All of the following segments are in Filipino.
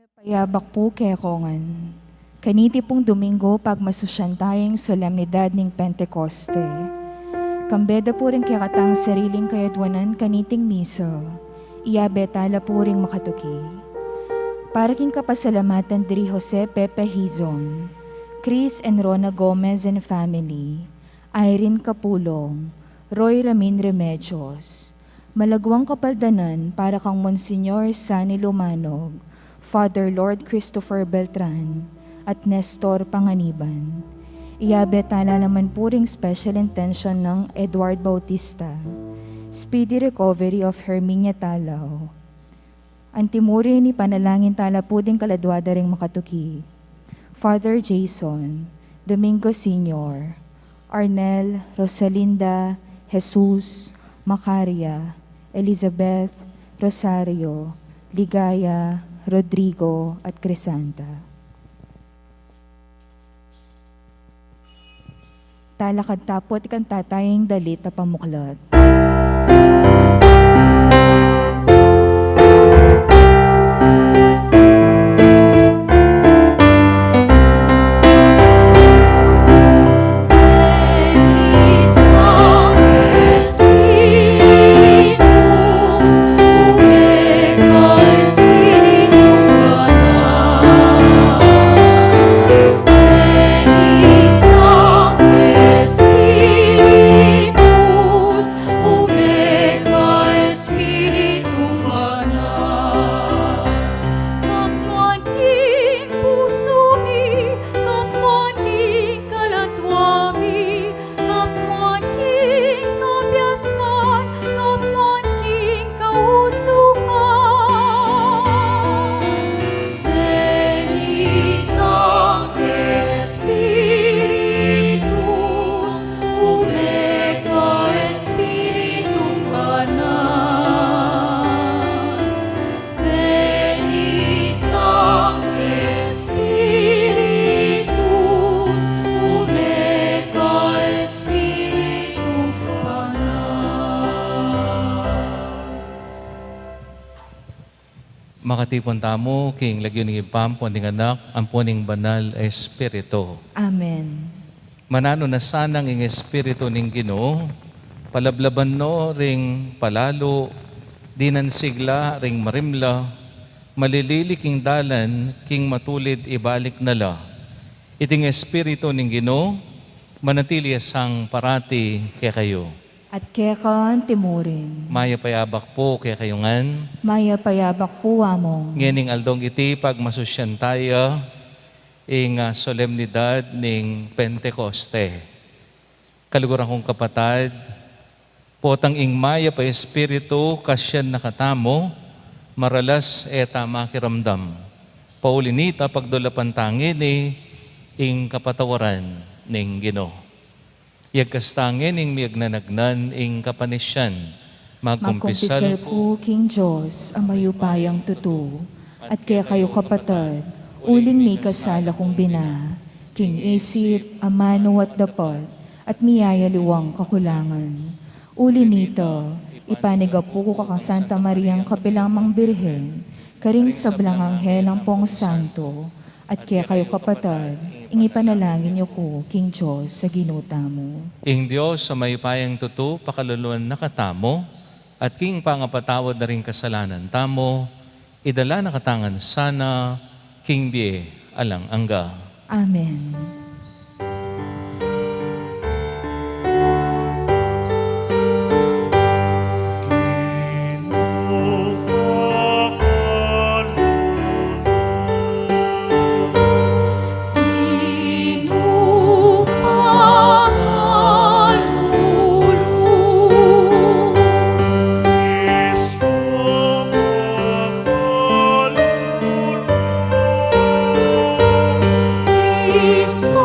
Payabak po kekongan. Kaniti pong Domingo pagmasusyan tayong solemnidad ng Pentecoste. Kambeda po rin kakatang sariling kayadwanan kaniting miso. Iyabetala po rin makatuki. Para king kapasalamatan diri Jose Pepe Hizon, Chris and Rona Gomez and family, Irene Capulong, Roy Ramin Remedios, malagwang kapaldanan para kang Monsignor Sani Lumanog, Father Lord Christopher Beltran, at Nestor Panganiban. Iyabetala naman po ring special intention ng Edward Bautista, speedy recovery of Herminia Talaw. Antimuri ni panalangin tala po din kaladwada ring makatuki. Father Jason, Domingo Sr., Arnel, Rosalinda, Jesus, Macaria, Elizabeth, Rosario, Ligaya, Rodrigo at Crisanta. Talakad tapot kan tatayang dalit na pamuklat. Makatipon tamo, king lagyo ng ipampo ng anak, amponing banal espiritu. Amen. Manano na sanang ing espiritu ning Ginoo, palablaban no ring palalo, dinansigla ring marimla, malilili king dalan, king matulid ibalik nala. Iting espiritu ning Ginoo, manatili sang parati kaya kayo. At kekan timurin. Maya payabak po kaya kayongan. Maya payabak po among. Ngening aldong iti pagmasusyan tayo ing solemnidad ning Pentecoste. Kaluguran kong kapatad, potang ing maya pa espiritu kasyan nakatamo, maralas eta makiramdam. Paulinita pagdulapan tangin ing kapatawaran ning Ginoo. Yagkastangin ing miyagnanagnan ing kapanisyan, Magkumpisal po, King Diyos, ang mayupayang tutu, at kaya kayo kapatid, uling may kasala kong bina, King isip, amano at dapat, at miyaya liwang kakulangan. Uli nito, ipaniga po ko kakang Santa Mariang Kapilamang Birhen, karing sablang anghel ang pong santo, at kaya kayo kapatid, ing ipanalangin niyo ko, King Diyos, sa ginuta mo. Ing Diyos sa mayupayang tutu, pakaluluan nakatamo, at king pangapatawad na rin kasalanan tamo, idala nakatangan sana, King Bie, alang angga. Amen. Cristo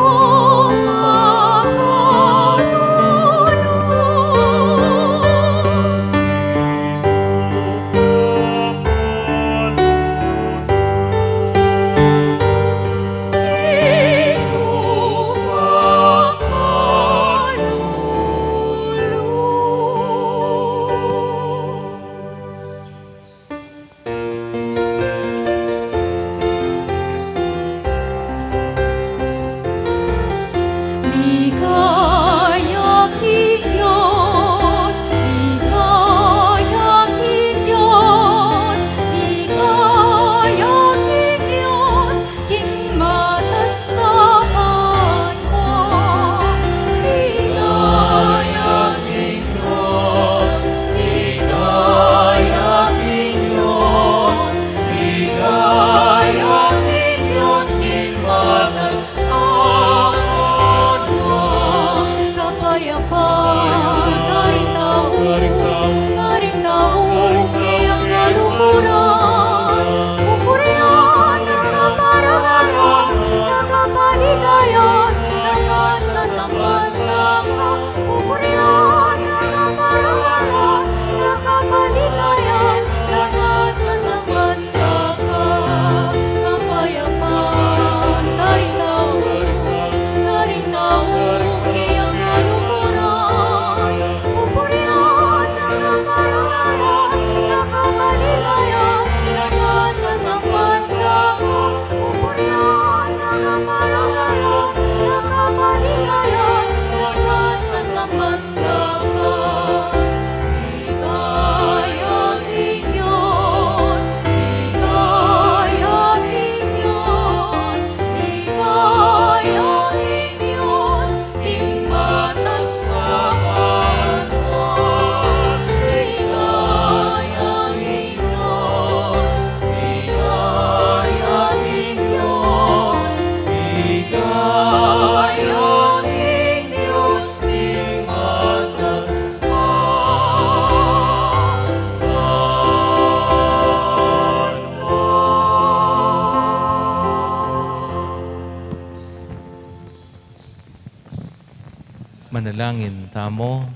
panalangin tamo.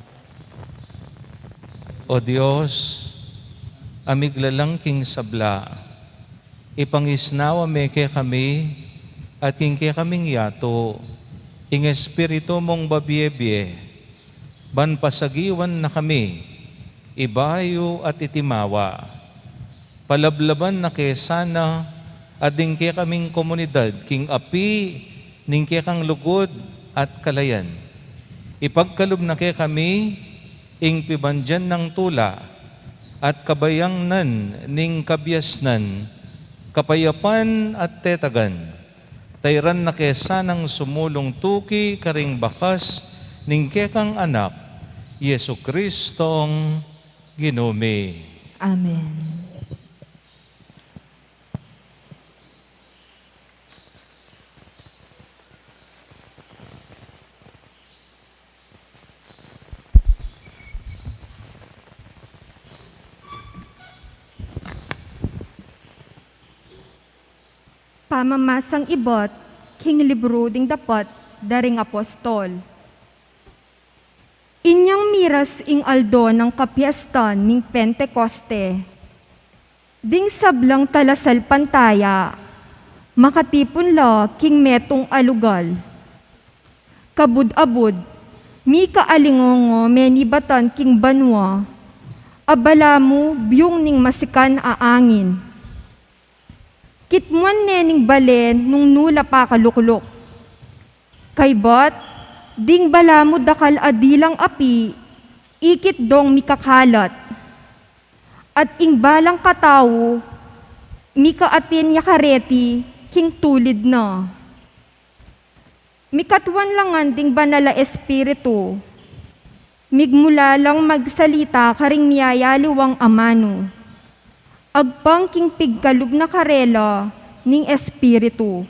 O Diyos, amiglalang king sabla, ipangisnawa me ke kami, at king ke kaming yato, ing espiritu mong babiebie, ban pasagiwan na kami, ibayo at itimawa, palablaban na ke sana, at ding ke kaming komunidad, king api, ning ke kang lugod at kalayan. Ipagkalub na ke kami, ing pibandyan ng tula, at kabayangnan ning kabyasnan, kapayapan at tetagan, tayran na kesa ng sumulong tuki karing bakas ning kekang anak, Yesu Kristong Ginome. Amen. Pamamasang ibot, king libro ding dapat, daring apostol. Inyang miras ing aldo ng kapiestan ning Pentecoste. Ding sablang talasal pantaya, makatipon la king metong alugal. Kabud-abud, mi kaalingongo menibatan king banwa, abala mo biyong ning masikan aangin. Kitmuan nening balen nung nula pa kalukulok. Kay bot, ding bala mo dakal adilang api, ikit dong mikakalat. At ing balang katawo, mikaatin yakareti, king tulid na. Mikatwan langan ding banala espiritu, migmula lang magsalita karing miyayaliwang amano. Agpang king pigkalub na karela ning espiritu.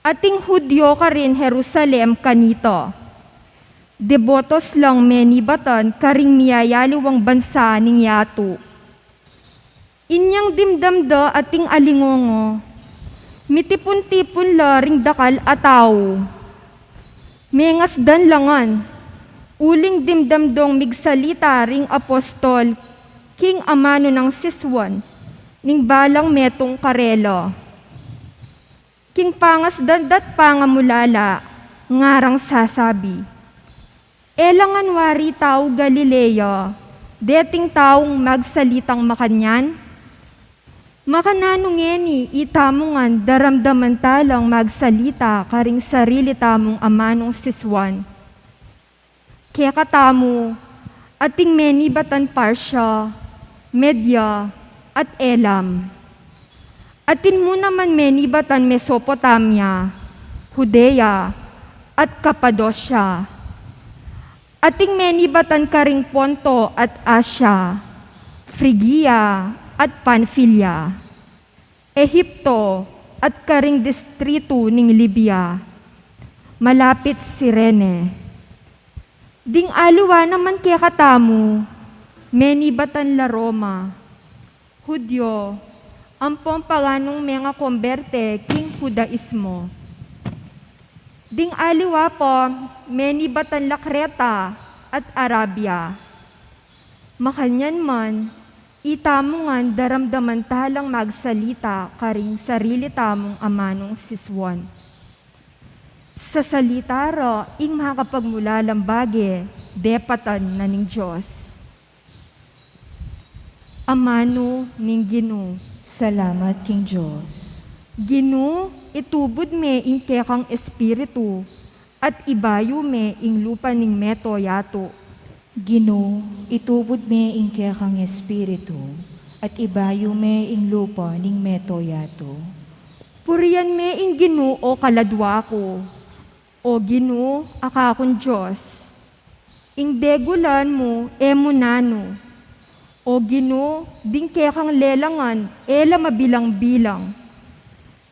Ating Hudyo ka rin Jerusalem kanito. Debotos lang menibatan karing miyayaliwang bansa ning yato. Inyang dimdamda ating alingongo, mitipon-tipon la ring dakal ataw. Mengas dan langan, uling dimdamdong migsalita ring apostol, king amano ng siswan, ning balang metong karelo. King pangas dandat pangamulala, ngarang sasabi, elangan wari tao Galilea, deting taong magsalitang makanyan, makananungeni itamungan daramdaman talang magsalita karing sarili tamong amanong siswan. Kaya katamu, ating menibatan Parsya, Media, at Elam. Atin mo naman menibatan Mesopotamia, Judea, at Kapadosya. Ating menibatan karing Ponto at Asya, Frigia at Panfilia, Ehipto at karing distrito ning Libya, malapit Sirene. Ding aliwa naman kaya katamu, menibatan la Roma, Hudyo, ang pampaganong mga komberte king Judaismo. Ding aliwa po, menibatan la Creta at Arabia. Makanyan man, itamungan daramdaman talang magsalita karing sarili tamong amanong siswan. Sa salita ro, ing makapagmulalambage, depatan na ning Diyos. Amano ning Gino. Salamat, King Diyos. Gino, itubod me ing kekang espiritu, at ibayo me ing lupa ning meto yato. Gino, itubod me ing kang espiritu, at ibayo me ing lupa ning meto yato. Purian me ing Gino o kaladwa ko, o Gino, akakon Diyos. Ing degulan mo, emunano, o Gino, ding kekang lelangan, ela mabilang-bilang.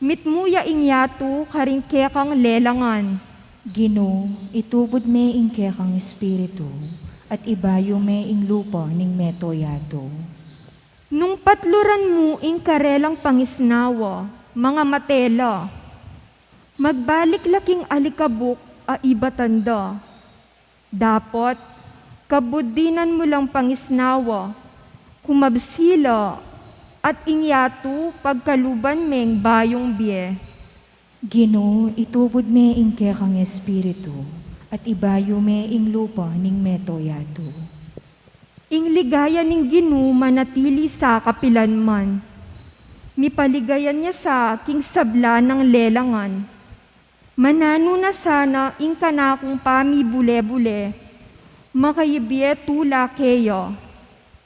Mitmuya ing yato, karing kekang lelangan. Gino, itubod me ing kang espiritu, at ibayo me ing lupa ning meto yato. Nung patluran mo ing karelang pangisnawa, mga matela, magbalik laking alikabok a ibatanda. Dapot, kabudinan mo lang pangisnawa, kumabsila, at ingyatu pagkaluban meng bayong biye. Ginoo, itubod me ing kekang espiritu, at ibayo me ing lupa ning metoyato. Ing ligaya ning Ginoo manatili sa kapilanman. Mipaligayan niya sa aking sabla ng lelangan. Manano na sana ing kanakong pami bule-bule. Makayibye tula keyo.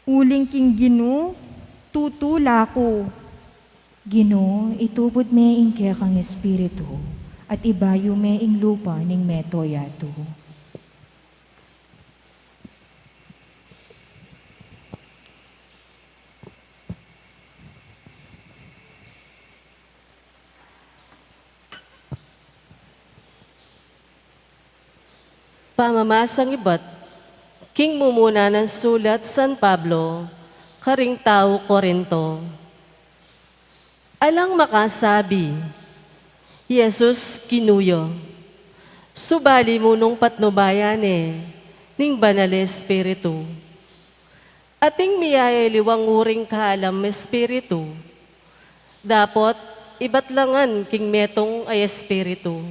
Uling king Ginoo, tutula ko. Ginoo, itubod me ing kekang espiritu, at ibayo me ing lupa ning metoyato. Pamamasang iba't, king mumuna ng sulat San Pablo, karing tao Korinto. Alang makasabi, Jesus kinuyo, subali mo nung patnubayane, ning banal espiritu. Ating miyayaliwang uring kahalam espiritu, dapot iba't langan king metong ay espiritu.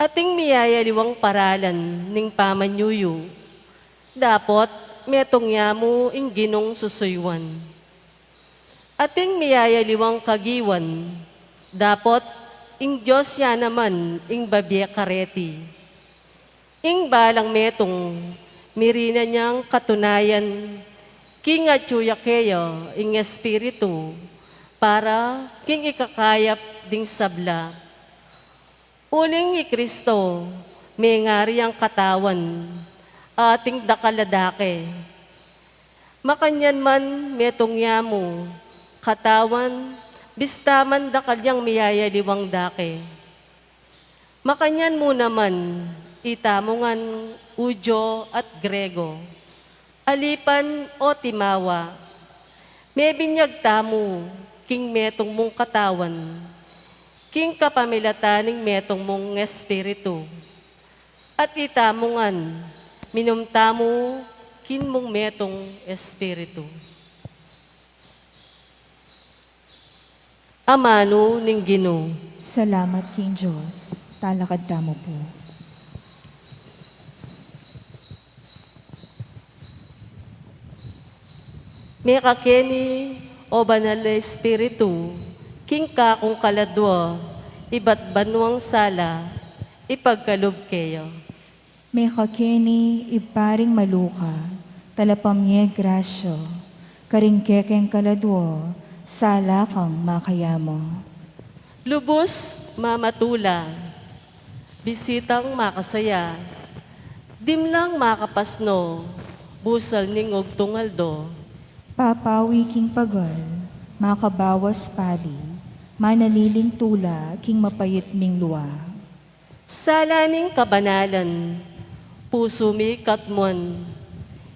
Ating miyayaliwang paralan ning pamanyuyo, dapot metong yamu ing ginong susuywan. Ating miyayaliwang kagiwan, dapot ing Diyos ya naman ing babye kareti. Ing balang metong mirina niyang katunayan, king atsuya keyo ing espiritu, para king ikakayap ding sabla. Uling ni Kristo, may ngari ang katawan, ating dakaladake. Makanyan man metong yamu, katawan, bistaman dakalyang miyayaliwang dake. Makanyan mo naman, itamungan Udyo at Grego, alipan o timawa, may binyag tamu, king metong mong katawan, king kapamilataning metong mong espiritu, at itamungan, minumtamu, kin mong metong espiritu. Amano ning Ginoo. Salamat King Diyos, talakad mo po. May kakeni o banal na espiritu, king ka kung kaladwa, iba't banwang sala, ipagkalob kayo. May kakeni iparing maluka, talapamye grasyo, karingkekeng kaladwo, sala kang makayamo. Lubos mamatula, bisitang makasaya, dimlang makapasno, busal ning og tungaldo. Papawi king pagal, makabawas pali, manaliling tula, king mapayit ming luwa. Sala ning kabanalan, puso mi katmuan,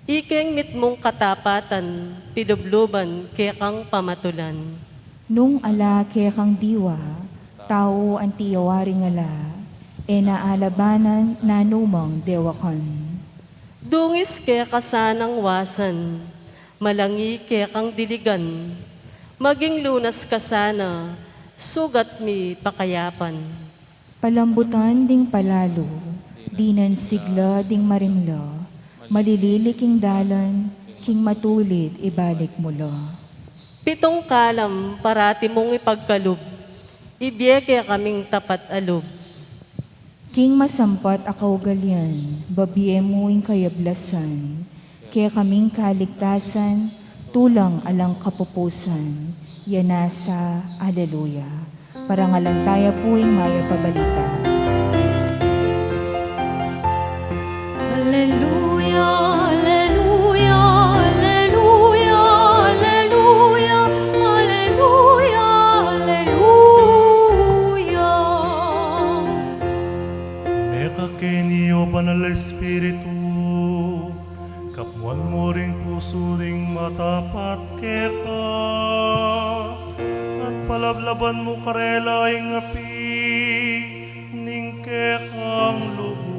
ikeng mitmong katapatan, pidubluban kekang pamatulan. Nung ala kekang diwa, tao ang tiyawaring ala, e naalabanan nanumang dewakan. Dungis kaya kasanang wasan, malangi kaya kang diligan, maging lunas ka sana, sugat mi pakayapan. Palambutan ding palalo, dinan sigla ding marimla, malililiking dalan, king matulid ibalik mula. Pitong kalam parati mong ipagkalub, ibiyeke kaming tapat alub. King masampat akaw galyan, babiye mo ing kayablasan, kaya kaming kaligtasan, tulang alang kapupusan, yanasa, aleluya. Parangalan tayo po ing maya pabalita. Alleluia, alleluia, alleluia, alleluia, alleluia, alleluia. Meka kenio banal espiritu, kapwan mo ring puso ring matapat keka, at palablaban mo karela ing api, ning kekang lubos.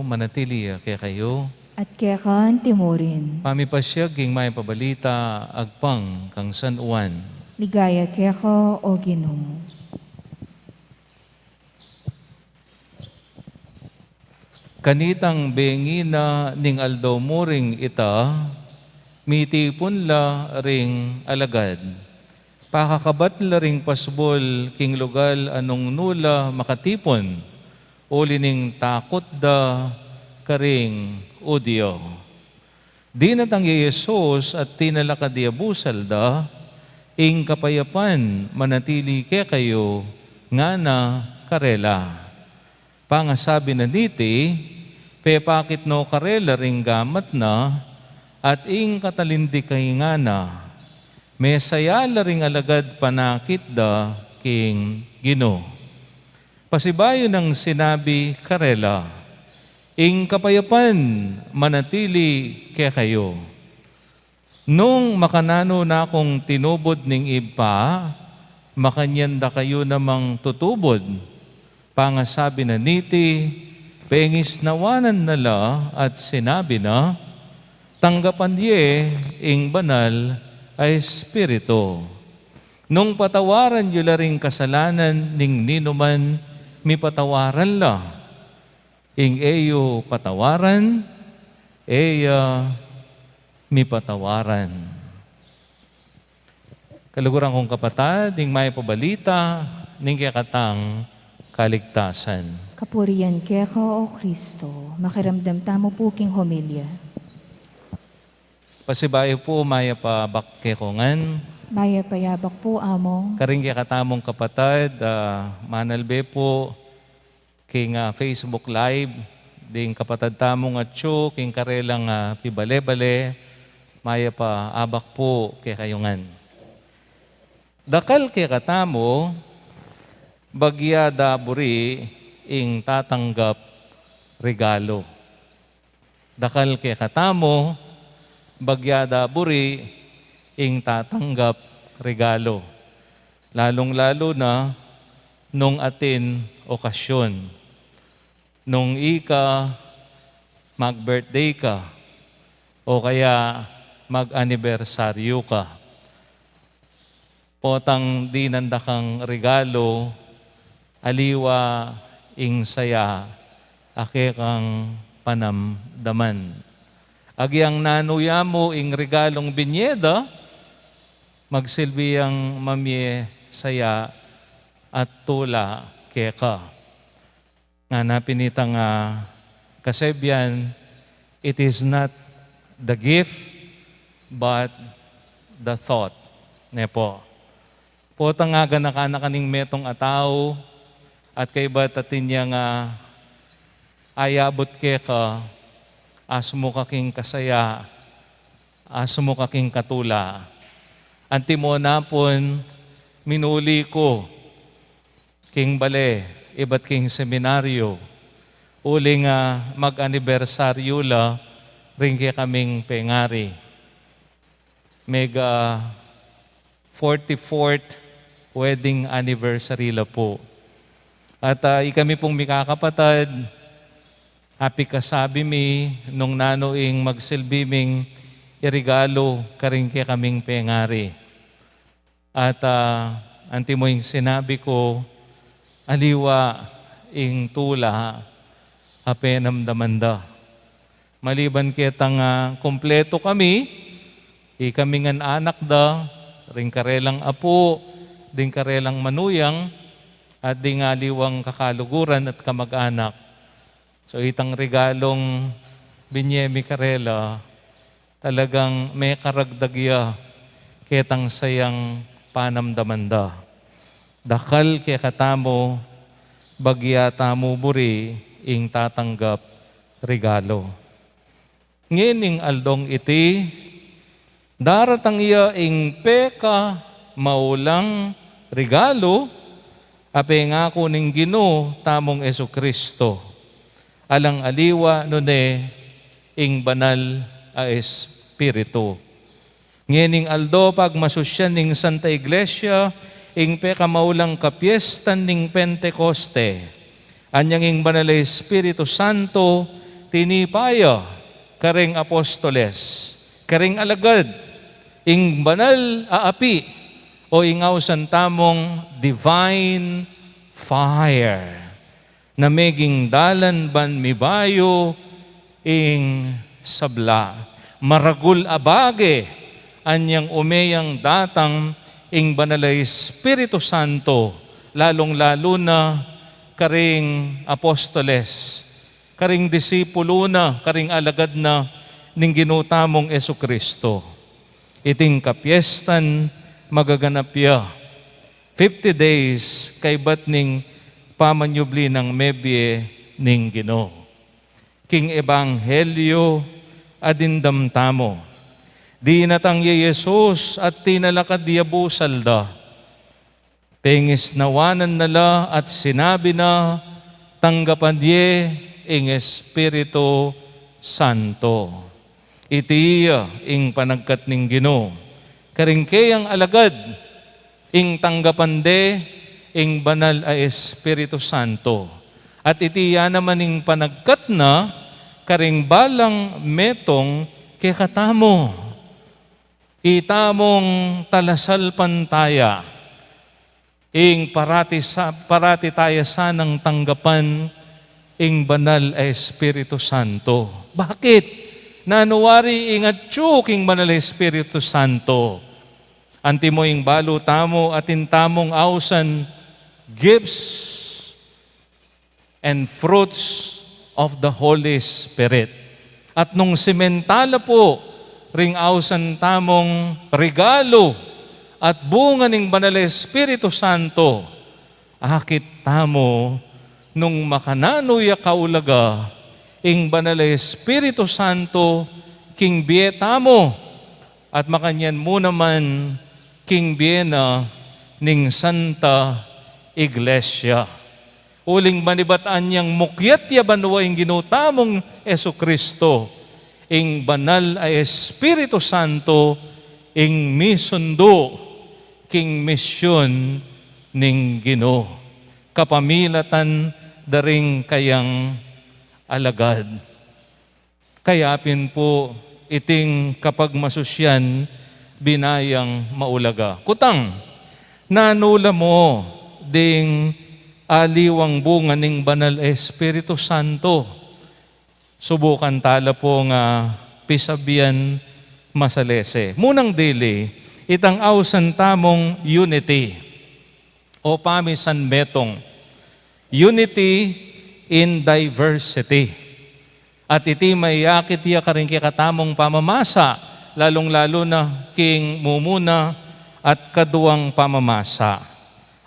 manatili kaya kayo. At kaya kan timurin. Pamipasyag ing may pabalita, agpang kang San Juan. Ligaya kaya ka, o Ginoo. Kanitang bengina ning aldaw mo ring ita, mitipon la ring alagad. Pakakabat la ring pasbol king lugal anong nula makatipon, uli ning takot da karing udyo. Di na tang Yesus at tinalakadiabusal da, ing kapayapan manatili ke kayo, nga na karela. Pangasabi na diti, pepakit no karela ring gamat na, at ing katalindi kay nga na, mesayala ring alagad panakit da king Gino. Pasibayo ng sinabi karela, ing kapayapan manatili ke kayo. Nung makanano na akong tinubod ning iba, makanyanda kayo namang tutubod. Pangasabi na niti, pengis nawanan nala at sinabi na, tanggapan ye ing banal ay Espiritu. Nung patawaran yu la ring kasalanan ning ninuman, mi patawaran la. Ing eyo patawaran, eya mi patawaran. Kaluguran kong kapatad, ning may pabalita, ning kakatang kaligtasan. Kapurian kaya ka, o Kristo. Makiramdam tamo po king homilya. Pasibayo po, maya pa bakkekongan. Maya payabak po, amo. Karing katamong kapatad, manalbe po, king Facebook Live, ding kapatad tamong atyo, king karelang pibale-bale, maya pa abak po kay kayungan. Dakal kay katamo, bagya daburi, ing tatanggap regalo. Dakal kay katamo, bagya daburi, ing tatanggap regalo. Lalong-lalo na nung atin okasyon. Nung ika mag-birthday ka o kaya mag-anibersaryo ka. Potang di nanda kang regalo, aliwa ing saya, ake kang panamdaman. Agyang nanuya mo ing regalong binyeda, magsilbi ang mamye saya at tula keka. Nga napinitang kasebyan, it is not the gift, but the thought. Nepo. Potang nga ganakaning metong ataw, at kay batatin niya nga ayabot keka, asmo kaking kasaya, asmo kaking katula. Antimo napon, minuli ko, king bale, iba't king seminaryo, uli nga mag-anibersaryo la, ring kaya kaming pengari. Mega 44th wedding anniversary la po. At ikami pong mikakapatad, happy kasabi mi, nung nanoing magsilbiming irigalo karing kaya kaming pengari. At antimo yung sinabi ko, aliwa ing tula, apenam damanda. Maliban kitang kompleto kami, ikami ngan anak da, ring karelang apo, ding karelang manuyang, at ding aliwang kakaluguran at kamag-anak. So itang regalong binyemi karela, talagang may karagdagya ketang sayang panamdamanda. Dakal kaya katamo, bagya tamo buri, ing tatanggap regalo. Ngining aldong iti, daratang iya ing peka maulang regalo, ape nga kuning Ginoo tamong Jesucristo. Alang aliwa nune ing banal a Espiritu. Ngening aldo pag masusyan ning Santa Iglesia, ing peka maulang kapiestan ning Pentecoste. Anyang ing banal a Espiritu Santo, tinipaya, kareng apostoles, kareng alagad, ing banal aapi, o ingaw tamong divine fire, na meging dalan ban mibayo, ing sabla. Maragul abage, anyang umeyang datang, ing banalay Espiritu Santo, lalong-lalo na karing apostoles, karing disipulo na, karing alagad na, ning ginutamong Esukristo. Iting kapiestan magaganap ya 50 days kay bat ning pamanyubli ng mebye ning Ginoo. King Ebanghelyo adindamtamo. Di natang Yesus at tinalakad diabusal da. Pengis nawanan nala at sinabi na tanggapan diye ing Espiritu Santo. Itiya ing panagkat ning Ginoo. Karingkeyang alagad ing tanggapan de ing banal a Espiritu Santo. At itiya naman ing panagkat na karing balang metong kekatamo. Itamong talasal pantaya, ing parati tayo sanang tanggapan, ing banal ay Espiritu Santo. Bakit? Nanuwari ingat king banal ay Espiritu Santo. Anti mo ing balo tamo at intamong ausan gifts and fruits of the Holy Spirit. At nung simentala po, ring ausan tamong regalo at bunga ning banal na Espiritu Santo, akit tamo nung makananoy kaulaga ing banal na Espiritu Santo king bietamo at makanyan mo naman king biena ning Santa Iglesia. Uling manibataan niyang mukyat ya banwa ing ginutamong Esukristo, ing banal ay Espiritu Santo, ing misundo, king misyon ning Ginoo. Kapamilatan daring kayang alagad. Kayapin po iting kapag masusyan, binayang maulaga. Kutang, nanula mo ding aliwang bunga ning banal Espiritu Santo. Subukan tala po nga pisabian masalese. Munang dili, itang ausan tamong unity o pamisan metong. Unity in diversity. At iti mayakit ya karing kikatamong pamamasa, lalong-lalo na king mumuna at kaduang pamamasa.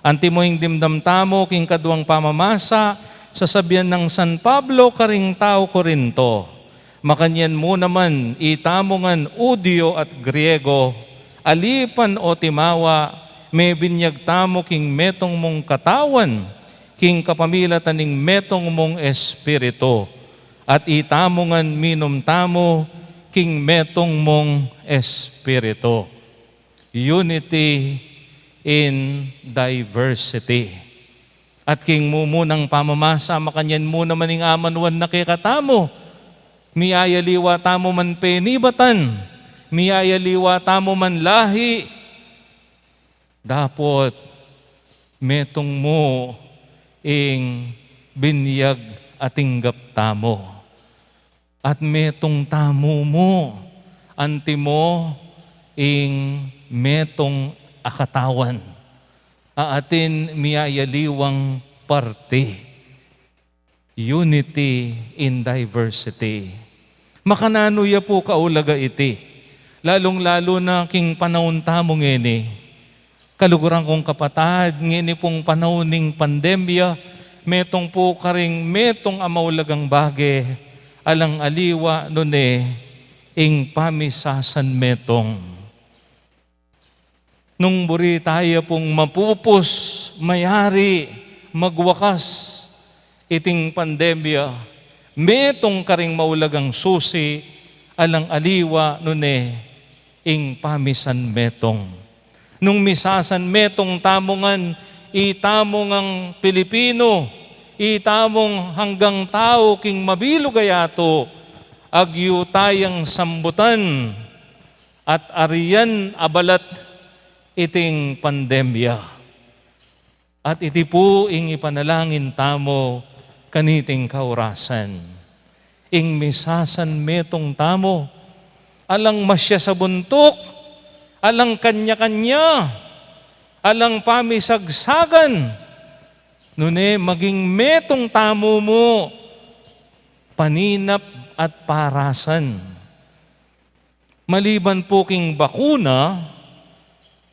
Anti mo yung dimdamtamo king kaduang pamamasa, sasabihan ng San Pablo karing tao Korinto, makanyan mo naman itamongan Udyo at Griego, alipan o timawa, may binyag tamo king metong mong katawan, king kapamilatan ning metong mong espiritu, at itamongan minum tamo king metong mong espiritu. Unity in diversity. At king mumunang pamamasa, makanyan mo naman ing amanwan na kikatamo. Miyayaliwa tamo man penibatan, miyayaliwa tamo man lahi. Dapot, metong mo ing binyag atinggap tamo. At metong tamo mo, anti mo ing metong akatawan. Aatin miyayaliwang parte. Unity in diversity. Makananuya po kaulaga iti. Lalong-lalo na king panahon tamong ngini. Kaluguran kong kapatad, ngini pong panahon ning pandemya, metong po karing metong amaulagang bage, alang aliwa nun ing pamisasan metong. Nung buri tayo pong mapupos, mayari, magwakas, iting pandemya, metong karing maulagang susi, alang aliwa nun ing pamisan metong. Nung misasan metong tamongan, itamong ang Pilipino, itamong hanggang tao king mabilugayato, agyu tayang sambutan, at ariyan abalat iting pandemya. At iti po ing ipanalangin tamo kaniting kaurasan. Ing misasan metong tamo, alang masya sa buntok, alang kanya-kanya, alang pamisagsagan, nune maging metong tamo mo, paninap at parasan. Maliban po king bakuna,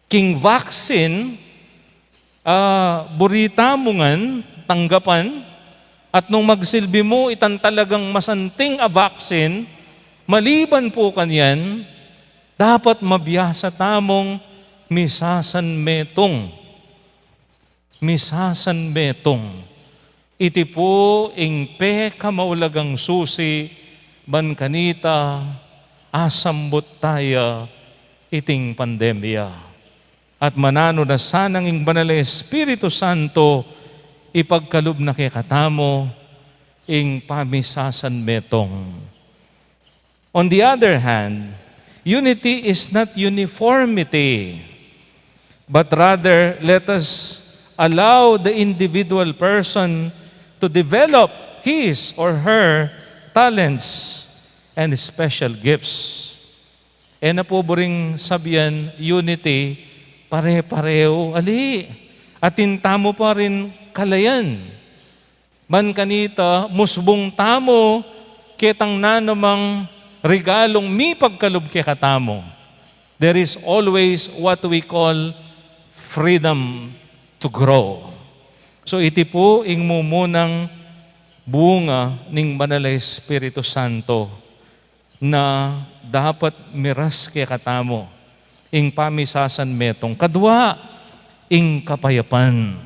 king vaccine, burita mo ngan, tanggapan, at nung magsilbi mo, itan talagang masanting a vaccine, maliban po kanyan, dapat mabiyasa tamong misasan metong. Misasan metong. Iti po ing pe kamaulagang susi, ban kanita, asambot taya, iting pandemya. At manano na sanang ing banal na Espiritu Santo, ipagkalub na kay katamo, ing pamisasan metong. On the other hand, unity is not uniformity, but rather let us allow the individual person to develop his or her talents and special gifts. E na po buring sabihan, unity, pare-pareho, ali. Atin tamo pa rin kalayan. Man kanita, musbong tamo, ketang nanamang regalong mi pagkalub kay katamo. There is always what we call freedom to grow. So iti po ing mumunang bunga ning banal na Espiritu Santo na dapat miras kay katamo ing pamisasan metong. Kadwa, ing kapayapan.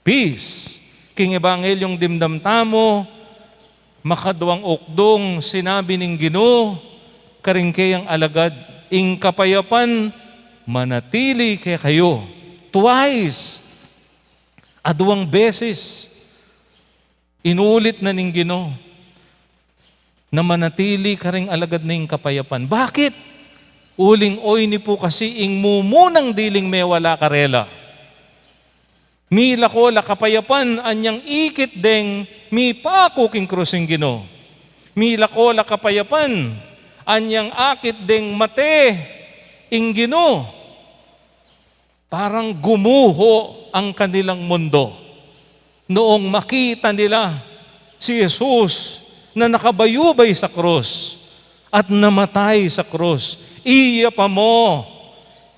Peace. King Ebangelyong dimdam tamo, makaduang ukdong sinabi ning Ginoo, karingkayang alagad, ing kapayapan, manatili kay kayo. Twice, aduang beses, inulit na ning Ginoo, na manatili karing alagad na ing kapayapan. Bakit? Uling oy ni po kasi ing mumunang diling may wala karela. Mila ko la kapayapan anyang ikit deng mi pako king krusing Ginoo. Mila ko la kapayapan anyang akit deng mate ing Ginoo. Parang gumuho ang kanilang mundo noong makita nila si Jesus na nakabayubay sa krus at namatay sa krus. Iya pa mo,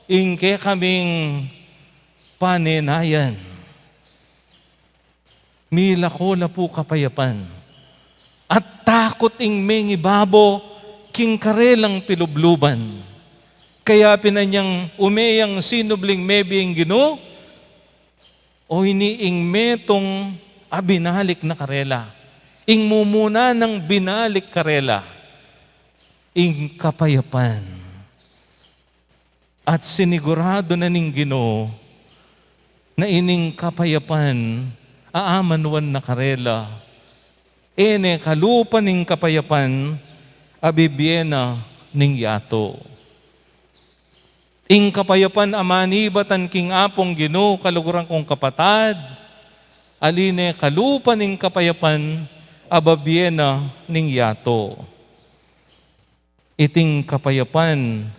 ingke kaming panenayan. Mila ko na po kapayapan. At takot ing mengi babo, king karelang pilubluban. Kaya pinanyang umeyang sinubling mebing Ginoo, o iniing metong abinalik na karela. Ing mumuna ng binalik karela. Ing kapayapan. At sinigurado na ning Ginoo na ining kapayapan aamanwan na karela. Ene kalupa ning kapayapan abibyena ning yato. Ing kapayapan amanibatan king apong Ginoo kaluguran kong kapatad. Aline kalupa ning kapayapan ababyena ning yato. Iting kapayapan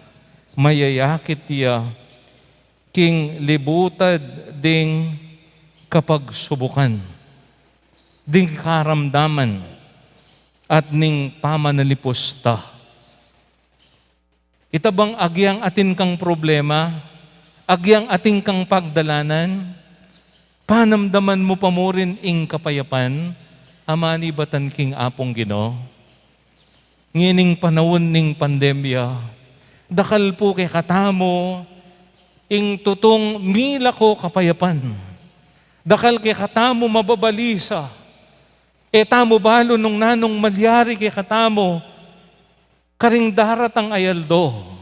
mayayakit tiya king libutad ding kapagsubukan, ding karamdaman, at ning pamanalipusta. Itabang agyang atin kang problema, agyang ating kang pagdalanan, panamdaman mo pa mo rin ing kapayapan, amani batan king apong Ginoo. Ngining panahon ning pandemya, dakal po kay katamo, ing tutong mila ko kapayapan. Dakal kay katamo mababalisa. E tamo balo nung nanong malyari kay katamo, karing darat ang ayaldo.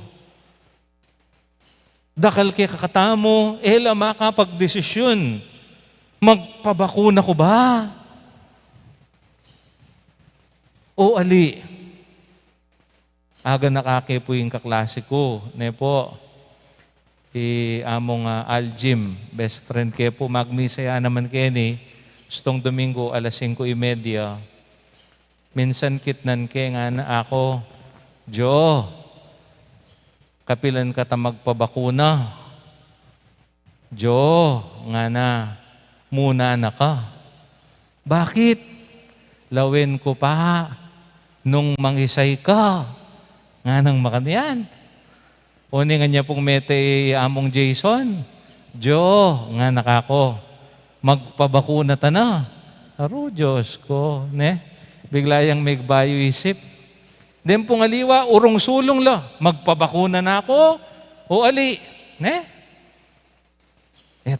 Dakal kay katamo, ela makapagdesisyon, magpabakuna ko ba? o ali. Aga nakake po yung kaklase ko. Ne po, among Aljim, best friend ke po, magmisaya naman keni, stong Domingo, alas 5:30. Minsan kitnan ke nga na ako, Jo, kapilan ka ta magpabakuna. Jo, nga na, muna na ka. Bakit? Lawin ko pa, nung mangisay ka, nga nang makaniyan. Uni nga niya pong mete among Jason, Jo, nga nakako, magpabakuna ta na. Aro, Diyos ko, ne? Biglayang may bayo isip. Then pong aliwa, urong sulong la, magpabakuna na ako, o ali, ne?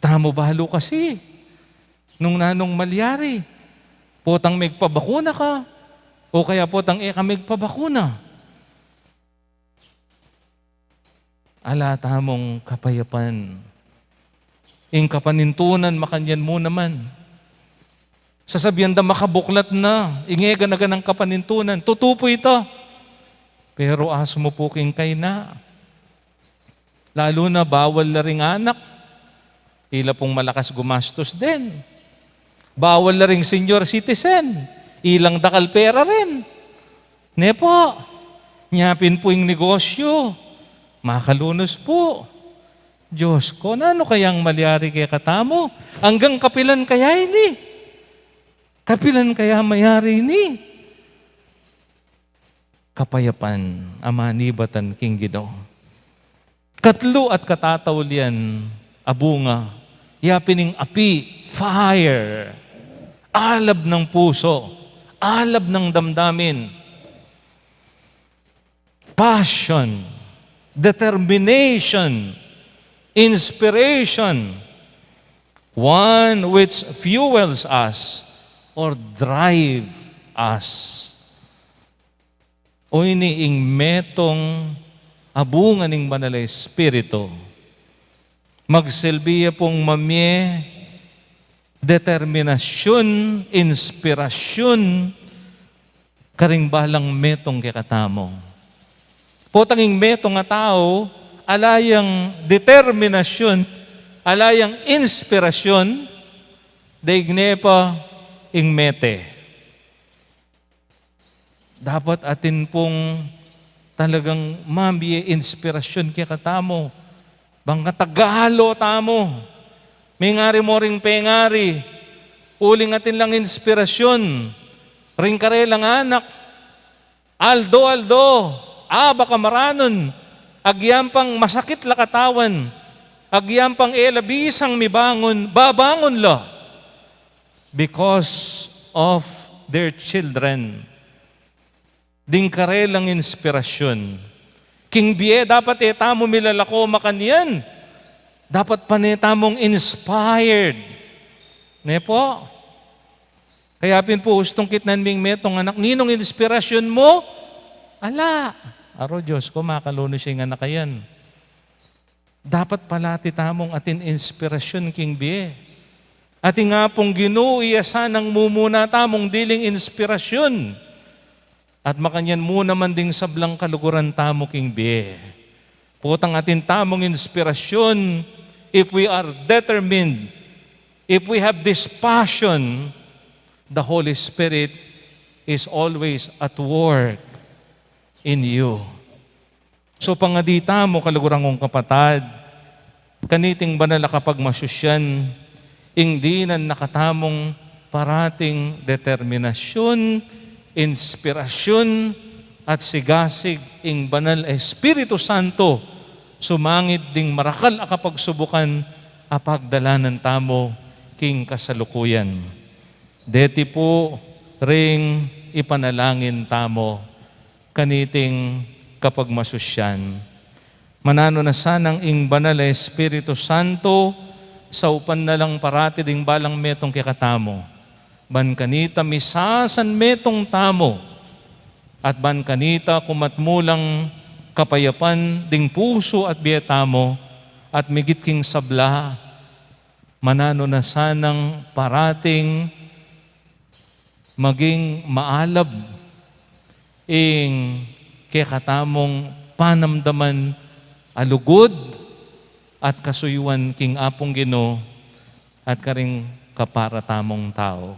Tamo bahalo kasi, nung nanong malyari, potang may pabakuna ka, o kaya potang ka may pabakuna. Ala tamong kapayapan. Ing kapanintunan makanyan mo naman. Sasabihan da makabuklat na, ingega na ganang kapanintunan, tutupo ito. Pero aso mo po king kay na. Lalo na bawal na ring anak. Ila pong malakas gumastos din. Bawal na ring senior citizen. Ilang dakal pera rin. Ne po, nyapin po yung negosyo. Makalunos po. Diyos ko, ano kayang malyari kaya katamo? Hanggang kapilan kaya ini? Kapilan kaya mayari ini? Kapayapan, amanibatan king Ginoo. Katlo at katatawlian, abunga, yapining api, fire, alab ng puso, alab ng damdamin, passion, determination, inspiration, one which fuels us or drive us. O iniing metong abungan ng Banal na Espiritu, magsilbiya pong mamye, determinasyon, inspirasyon, karing balang metong kikatamo. Potanging metong nga tao, alayang determinasyon, alayang inspirasyon, daigne pa ing mete. Dapat atin pong talagang mambiye inspirasyon kaya katamo. Bang katagalo tamo. May ngari mo ring pengari. Uling atin lang inspirasyon. Ring kare lang anak. Aldo. Baka maranon. Agyam pang masakit la katawan. Agyam pang elabisang mibangon. Babangon la. Because of their children. Ding karelang inspirasyon. King Bie, dapat etamo milalako makaniyan. Dapat panetamong inspired. Ne po? Kaya pin po, ustong kitnan ming metong anak, ninong inspirasyon mo? Ala, aro Diyos ko, makaluno siya nga na kayan. Dapat palati tamong atin inspirasyon, King Bie. Ating nga pong ginuiyasan ng mumuna tamong diling inspirasyon. At makanyan mo naman ding sablang kaluguran tamo, King Bie. Putang atin tamong inspirasyon, if we are determined, if we have this passion, the Holy Spirit is always at work in you. So pangadita mo, kalugurang kong kapatad, kaniting banal kapag masusyan, hindi na nakatamong parating determinasyon, inspirasyon, at sigasig ing banal Espiritu Santo, sumangit ding marakal a kapagsubukan apagdalanan tamo king kasalukuyan. Deti po ring ipanalangin tamo kaniting kapag masusyan. Manano na sanang ing banal Espiritu Santo sa upan na lang parati ding balang metong kikatamo. Ban kanita misasan metong tamo at ban kanita kumatmulang kapayapan ding puso at biyetamo at migit king sabla manano na sanang parating maging maalab ing kekatamong panamdaman alugod at kasuyuan king apong Ginoo at karing kaparatamong tao.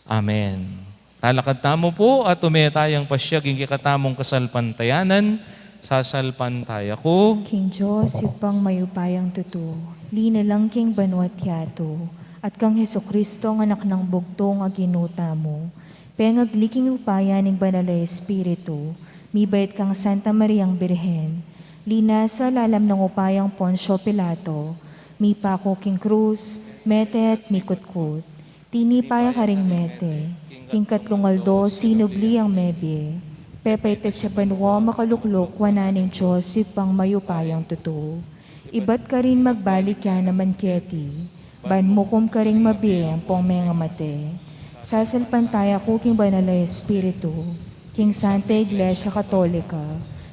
Amen. Talakad tamo po at umetayang pasyag ing kikatamong kasalpantayanan, sasalpantaya ko. King Diyos, ipang mayupayang tuto, linalang king banwat yato, at kang Hesukristo ang anak ng bugtong aginuta mo, pengag-liking upaya ning banalay Espiritu, mibait kang Santa Mariang Birhen, lina sa lalam ng upayang Poncio Pilato, mi pako king krus, mete at mikutkut, tinipaya ka ring mete, king katlungaldo sinubli ang mebye, pepete sa banwa makaluklok wananing Diyos ipang mayupayang tuto. Iba't ka rin magbalik yan naman keti, ban mukom ka ring mabiyang pong mga mate, sasalpantaya ko king banalay Espiritu, king Santa Iglesia Katolika,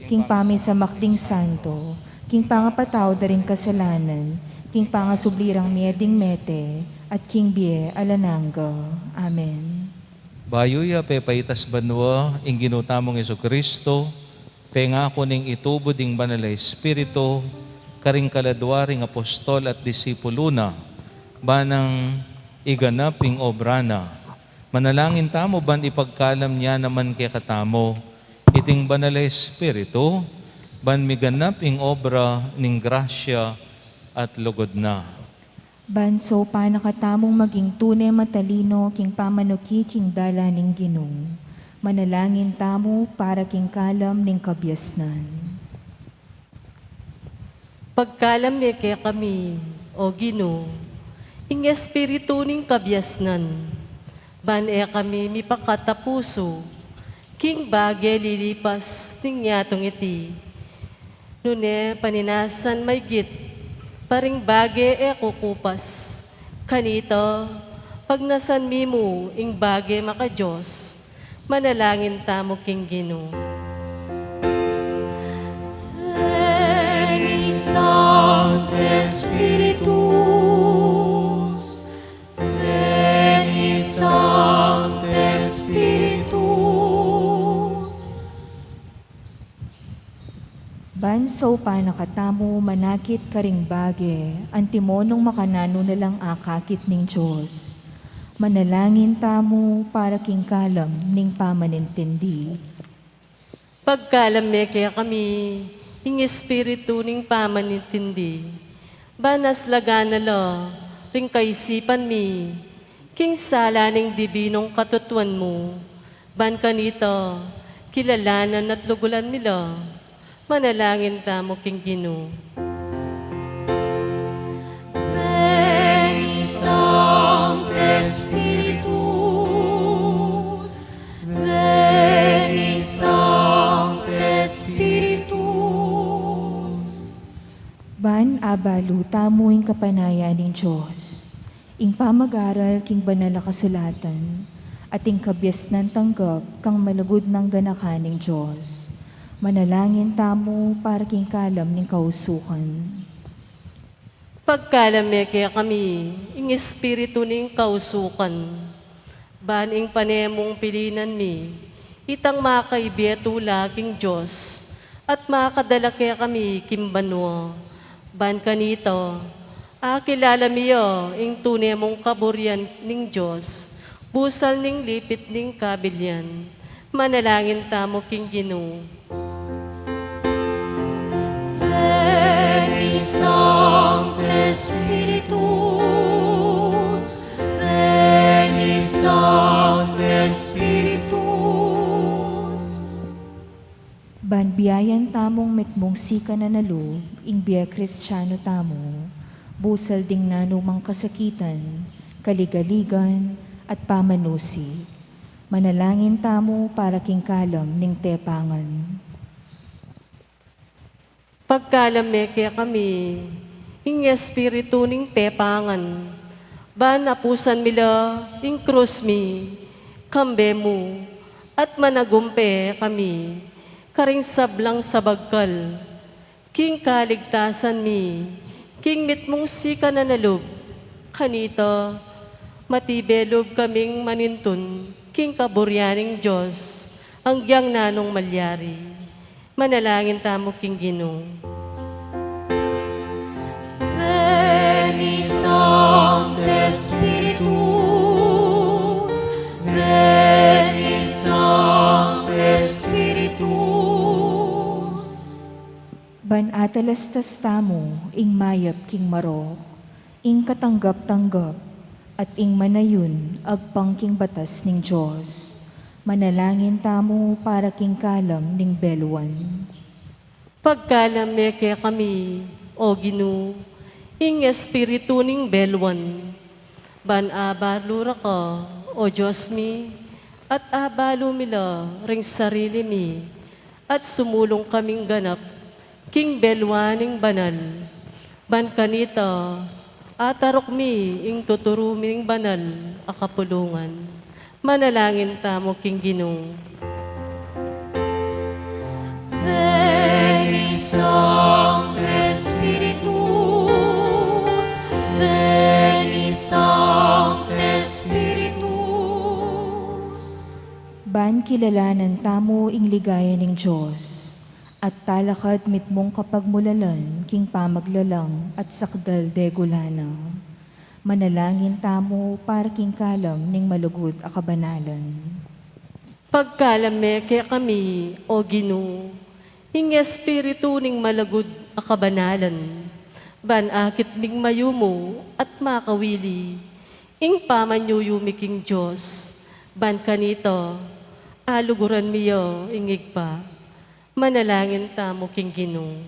king pamisamakding santo, king pangapataw da rin kasalanan, king pangasublirang mieding mete, at king bie alananga. Amen. Bayuya pepaitas banwa, ing ginutamong Hesukristo, pengako ning itubo ding banalay Espiritu, karing kaladwaring apostol at disipulo na, banang iganap ing obra na. Manalangin tamo ban ipagkalam niya naman kay katamo, iting banalay Espiritu, ban miganap ing obra ning grasya at lugod na. Banso pa nakatamong maging tunay matalino king pamanuki king dala ning Ginoo. Manalangin tamo para king kalam ning kabyasnan. Pagkalam niya kaya kami, o Ginoo, ing espiritu ning kabyasnan, ban kami mipakatapuso, king bagay lilipas ning yatong iti. Nune paninasan may git, paring bagay kukupas. Kanito, pag nasan mo ing bagay maka Diyos, manalangin tamo king Ginoo. Veni Sancte Spiritus, Veni Sancte Spiritus. Banso pa nakatamo manakit karing bage, antimonong makanano na lang akakit ning Diyos. Manalangin tamo para king kalam ning pamanintindi. Pagkalam niya kaya kami, ing espiritu ning pamanintindi, banas lagana lo, ring kaisipan mi, king sala ning dibinong katutuan mo, ban kanito, kilalanan at lugulan mi lo, manalangin tamo king Ginoo. Veni Sancte Spiritus, Veni Sancte Spiritus. Ban abalo tamo ing kapanaya ning Diyos, ing pamag-aral king banal na kasulatan, at ing kabyasnan tanggap kang malugod ng ganakan ning Diyos. Manalangin tamo para king kalam ning kausukan. Pagkalam niya kaya kami, ing espiritu ning kausukan, ban ing panemong pilinan mi, itang makaibiyatula king Diyos, at makadala kaya kami kimbanwa, ban kanito, kilala miyo ing tunay mong kaburyan ning Diyos, busal ning lipit ning kabilyan, manalangin tamo king Ginoo. Veni Sancte Spiritus, Veni Sancte Spiritus. Ban biyayan tamong metmong sika na nalo, ing biya Kristiyano tamo, busal ding nanumang kasakitan, kaligaligan, at pamanusi. Manalangin tamo para king kalam ning tepangan. Pagkalam niya kaya kami, ing espiritu ning tepangan, ban apusan mila ing krus mi, kambe mo, at managumpe kami, karing sablang sabagkal, king kaligtasan mi, king mitmong sika na nalub, kanito, matibelog kaming manintun, king kaburyaning Diyos, hanggang nanong malyari. Manalangin tamo king Ginoo. Veni Sancte Spiritus, Veni Sancte Spiritus. Ban atalastas tamo, ing mayap king marok, ing katanggap-tanggap, at ing manayon, agpang king batas ning Diyos. Manalangin tamo para king kalam ning beluan. Pagkalame kaya kami, o Ginoo, ing espiritu ning belwan, ban abalura ka, o Diyos mi, at abalo mila ring sarili mi, at sumulong kaming ganap, king belwaning banal, ban kanita, atarok mi, ing tuturuming banal, akapulungan. Manalangin tamo king Ginoo. Veni Sancte Spiritus, Veni Sancte Spiritus. Ban kilalanan tamo ing ligaya ning Diyos, at talakad mitmong kapagmulalan king pamaglalang at sakdal degulana. Manalangin tamo para king kalam ning malugod a kabanalan. Pagkalame kaya kami, o Ginoo, ing espiritu ning malagud a kabanalan, ban akit ming mayumo at makawili, ing pamanyuyumi king Diyos, ban kanito, aluguran miyo ingig pa, manalangin tamo king Ginoo.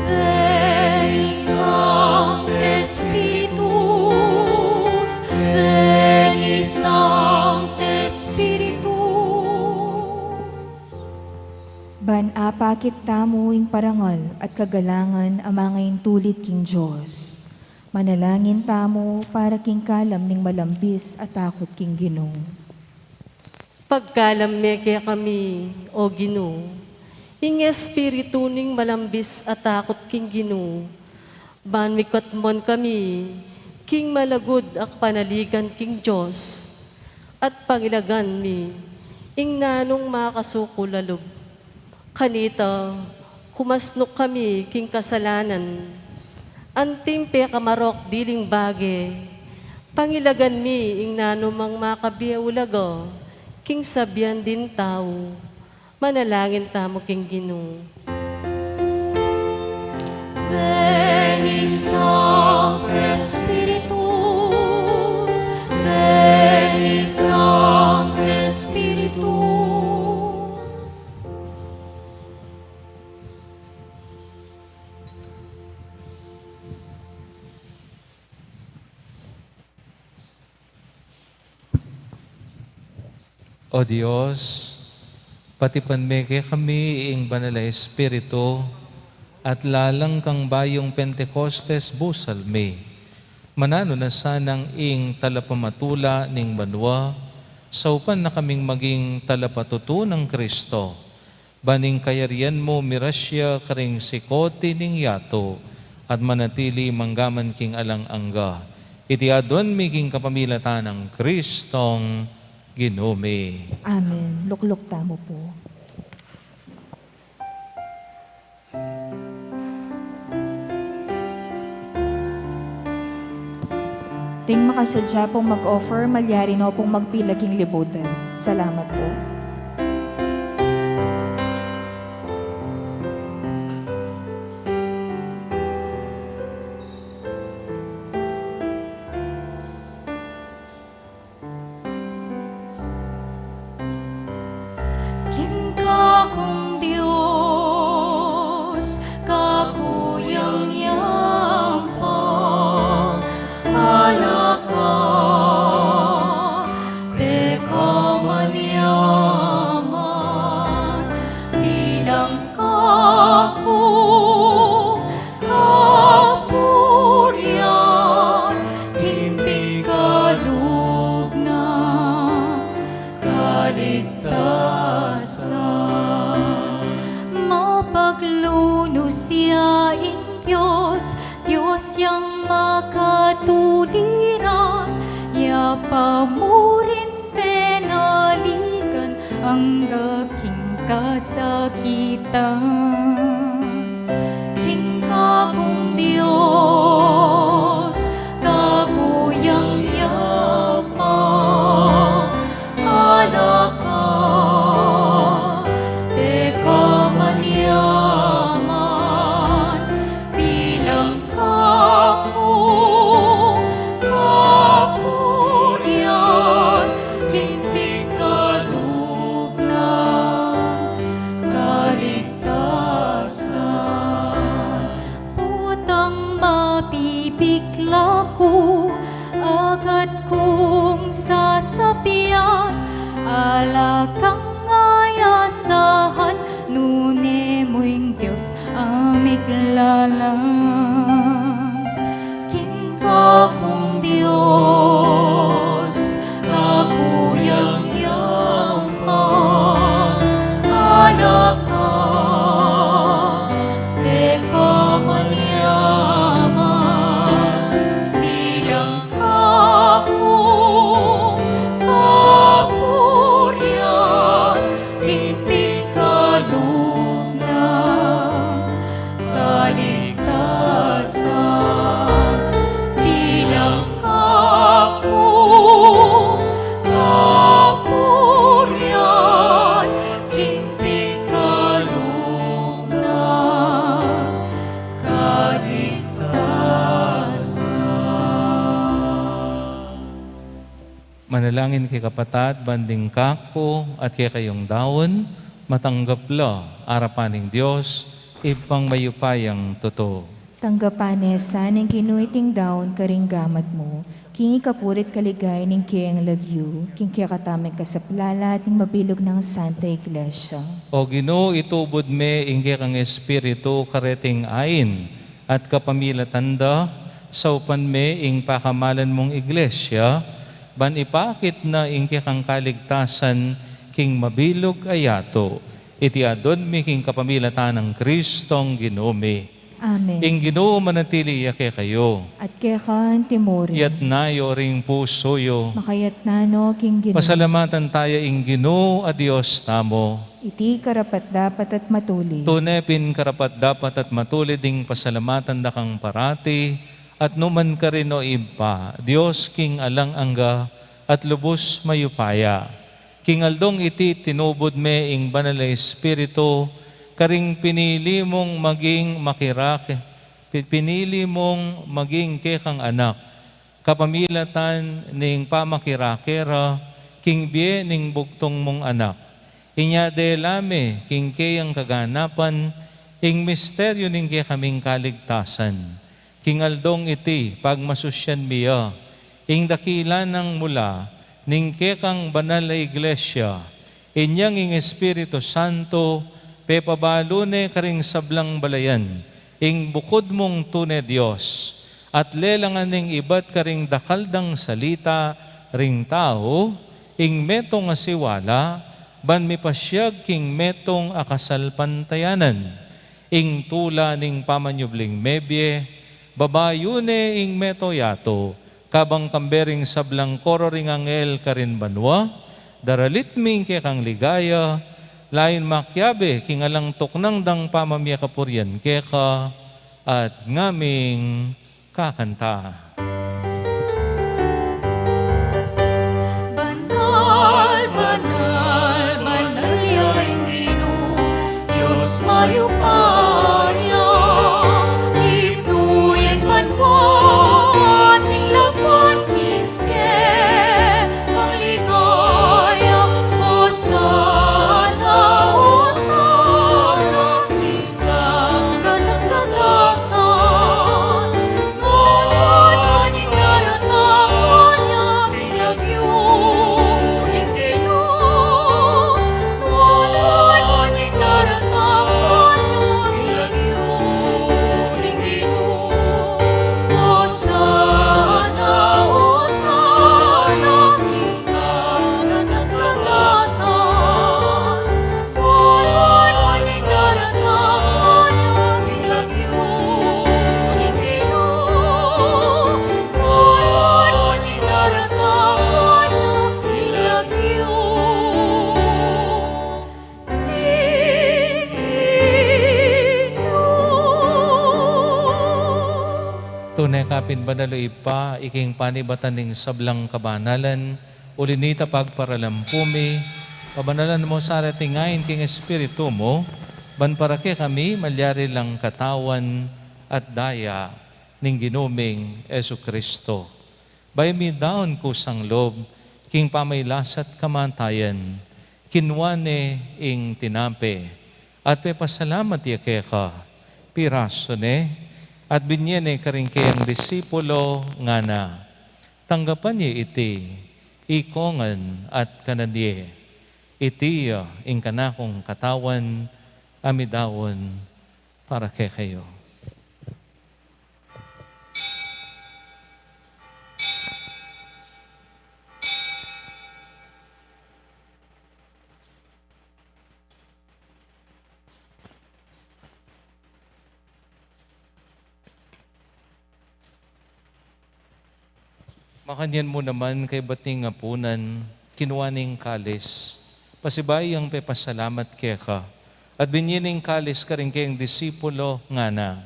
Veni Sancte Spiritus, Veni Sancte Spiritus. Ban apakit tamo ing parangal at kagalangan amangayin tulit king Diyos. Manalangin tamo para king kalam ning malambis at takot king Ginoo. Pagkalame kaya kami, o Ginoo, ing espiritu ning malambis at takot king Ginoo, ban mikatmon kami, king malagud ak panaligan king Diyos, at pangilagan mi, ing nanong makasukulalog. Kanita, kumasnok kami king kasalanan, antimpe kamarok diling bage, pangilagan mi, ing nanong makabiyaulaga, king sabyan din tao, manalangin tamo king Ginoo. Veni Sancte Spiritus, Veni Sancte Spiritus. O Diyos, pati panmeke kami ing banal na Espiritu, at lalang kang bayong Pentecostes busal me. Manano na sanang ing talapamatula ning banwa, saupan na kaming maging talapatuto ng Kristo. Baning kayarian mo mirasya karing sikoti ning yato, at manatili manggaman king alang-angga. Iti adon miging kapamilatan ng Kristong Ginome. Amen. Lukluk tamo po. Ring makasadya pong mag-offer, malyari na pong magpilaging libutan. Salamat po. Kinka kong Diyos, kakuyang yampang, alaka, peka manyaman, bilang kaku, kapuryan, kimpi kalugna, kaligtasan. Mapagluno siya ing Diyos, Diyos yang makatuliran, ya pamurin penal hanggang kasakitan. King kapong Diyos, kakuyang yapang, alak ka, eka manyaman, bilang kapong kapurian, kimpig kalugnan, kaligtasan. Utang mapipikla ko, agad kong sasabihan, alakang ngayasahan, nune mo'y Diyos amiglalang. King kapong Diyos, kakuyang yampang, alak ka, eka manyaman, bilang kapong kapurian, kimpig kalugnan, kaligtasan. Bilang kapong kapurian, kimpig kalugnan, kaligtasan. Manalangin kay kapatat, banding kako, at kay kayong daon, matanggapla, arapaning Diyos, ipang mayupayang totoo. Tanggapan saning kinuiting daon karing gamat mo, kingi kapurit kaligay ning kiyang lagyu, king kaya katamay kasaplala at ning mabilog ng Santa Iglesia. O Ginoo, itubod me ingke kang espiritu kareting ain at kapamilatanda sa upan me ing pakamalan mong iglesia, ban ipakit na ingke kang kaligtasan king mabilog ayato, iti adon mi king kapamilatan ng Kristong Ginoo me. Amen. Ing Ginoo manatili yake kayo, At kaya kan timori, yat nayo ring puso yo. makayat nano king Ginoo. Pasalamatan tayo ing Ginoo a Dios tamo. Iti karapat dapat at matuli. Tunepin karapat dapat at matulid ding pasalamatan da kang parati, at numan ka rin o impa, Diyos king alang angga at lubos mayupaya. King aldong iti tinubod me ing banal na Espiritu, karing pinili mong maging makirake, pinili mong maging kekang anak, kapamilatan ning pamakirakera, king bie ning bugtong mong anak. Inya de lame, king kayang kaganapan, ing misteryo ning kaya kaming kaligtasan. King aldong iti, pagmasusyan miya, ing dakila ng mula, ning kekang banal na iglesia, inyang ing Espiritu Santo, pepabalune karing sablang balayan, ing bukod mong tune Diyos, at lelangan ning ibat karing dakaldang salita, ring tao, ing metong asiwala, ban mipasyag king metong akasalpantayanan, ing tula ning pamanyubling mebye, babayune ing meto yato, kabang kambering sablang koro ring angel karin banwa, daralit ming kekang ligaya, lain makyabe king alang tuknang dang pamamya kapuryan keka, at ngaming kakanta. Banal, banal, banal yaing Ginoo, Diyos mayupaya, ipnuyeng banwa, ating laban kike, pangligaya, Hosana, Hosana, ikaw katas-katasan, ngunit kapin banalo ipa, iking panibatan ning sablang kabanalan, ulinita pagparalampumi, pabanalan mo sa aratingayin king Espiritu mo, ban para ke kami malyari lang katawan at daya ning ginuming Esu Kristo. Bayami daon kusang lob, king pamaylasat kamantayan, kinwane ing tinape, at pe pasalamat yakeka, piraso ne, at binyene karingke ang disipulo nga na, tanggapan niya iti, ikongan at kanadye, iti ing kanakong katawan, amidawon para kay kayo. Makanyan mo naman kay bating apunan, kinuwaning kalis, pasibay ang pepasalamat keka, at binyining kalis ka rin kayang disipulo nga na,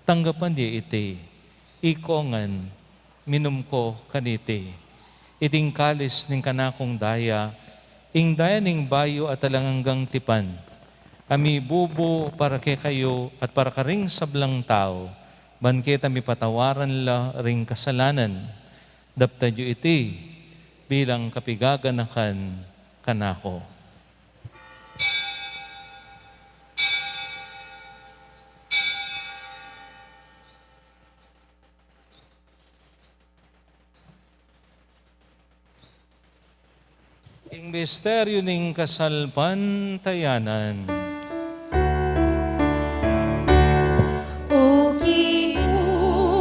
tanggapan di iti, ikongan, minum ko kaniti, iting kalis ning kanakong daya, ing daya ning bayo at talanganggang tipan, ami bubo para kay kayo at para ka ring sablang tao, banketa mi patawaran la ring kasalanan, daptadyo iti bilang kapigaganakan kanako. Ing misteryo ning kasalpantayanan. O kinutala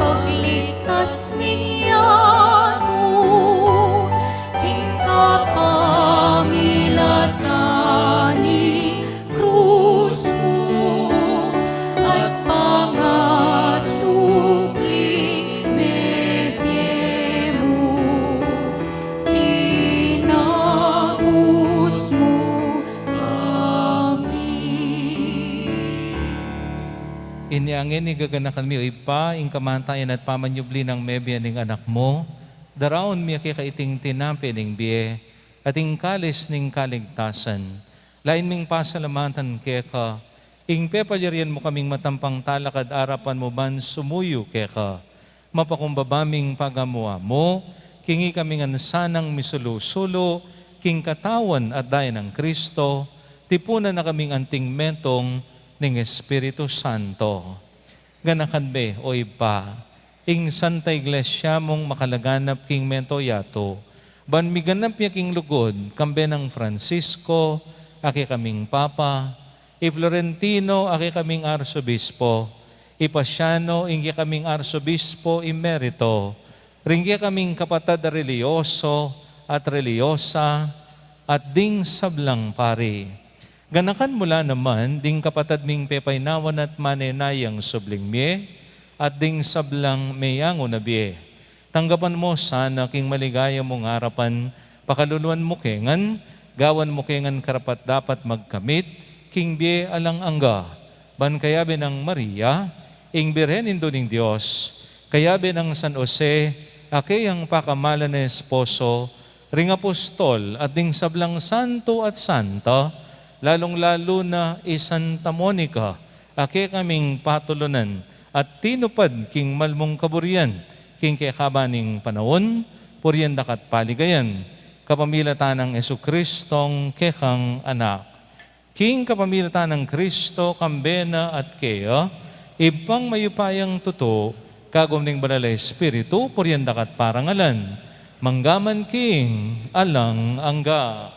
pagligtas ninyato, king kapamilatan ni krus mo, at pangasupling medye mo, tinapos mo amin. Iniangin ni gaganakan mi o ipa, ing kamantayan at pamanyubli ng mebya ning anak mo, daraon mi kikaiting tinampi ning biye, at ing kalis ning kaligtasan. Lain ming pasalamatan keka, ing pepalyarian mo kaming matampang talakad arapan mo ban sumuyo keka, mapakumbabaming pagamuha mo, kingi kaming ansanang misulusulo, king katawan at daya ng Kristo, tipunan na kaming anting mentong ning Espiritu Santo. Ganakan be o ipa, ing Santa Iglesia mong makalaganap king mento yato, ban miganap ya king lugod, kambe ng Francisco, aki kaming Papa, i Florentino, aki kaming Arsobispo, i Pasiano, ingi kaming Arsobispo emerito, ringgi kaming kapatad religyoso at religyosa, at ding sablang pari. Ganakan mula naman, ding kapatad ming pepaynawan at manenayang subling mie, at ding sablang meyango na bie. Tanggapan mo sana king maligaya mong harapan, pakaluluan mo kengan, gawan mo kengan karapat dapat magkamit, king bie alang angga, ban kayabe ng Maria, ing birhenin do ning Diyos, kayabe ng San Jose, ake ang pakamalan na esposo, ring apostol at ding sablang santo at santa, lalong-lalo na Santa Monica, ake kaming patulunan, at tinupad king malmong kaburian, king kekabaning panahon, puryan dakat paligayan, kapamilatan ng Jesucristong kekang anak. King kapamilatan ng Kristo, kambena at kaya, ibang mayupayang tuto, kagom ning banal na Espiritu, puryan dakat parangalan, manggaman king alang angga.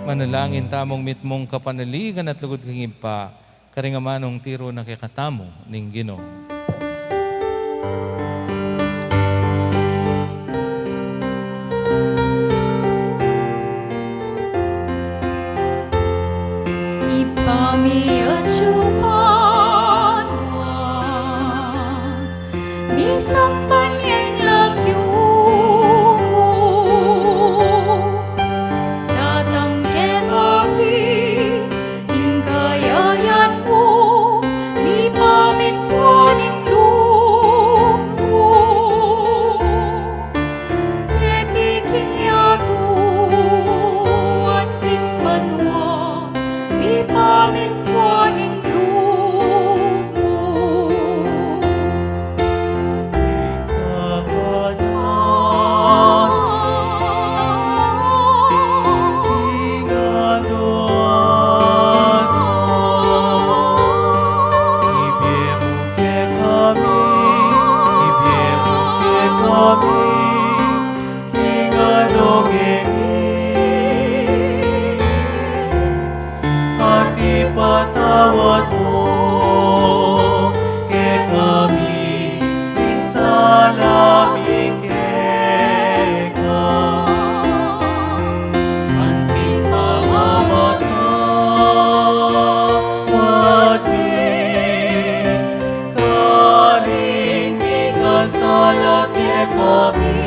Manalangin tamong mitmong kapanaligan at lugod kang impa, karingamanong tiro na kikatamo ning Ginoo. Ipami at supan tawad mo ke kami, ing salamin keka. Anting pamamatawad mi, karing ikasalat ke kami,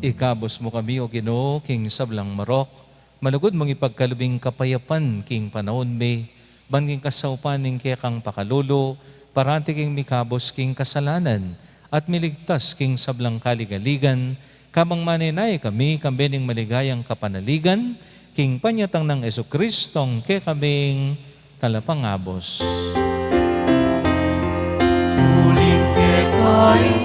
ikabos mo kami, O Ginoo, king sablang marok, manugod mong ipagkalubing kapayapan, king panahon me, banging kasaupan ning kekang pakalulo, parati king mikabos king kasalanan, at miligtas king sablang kaligaligan, kamang maninay kami, kambening maligayang kapanaligan, king panyatang ng Jesucristong ke kaming talapangabos. Muling ke kaing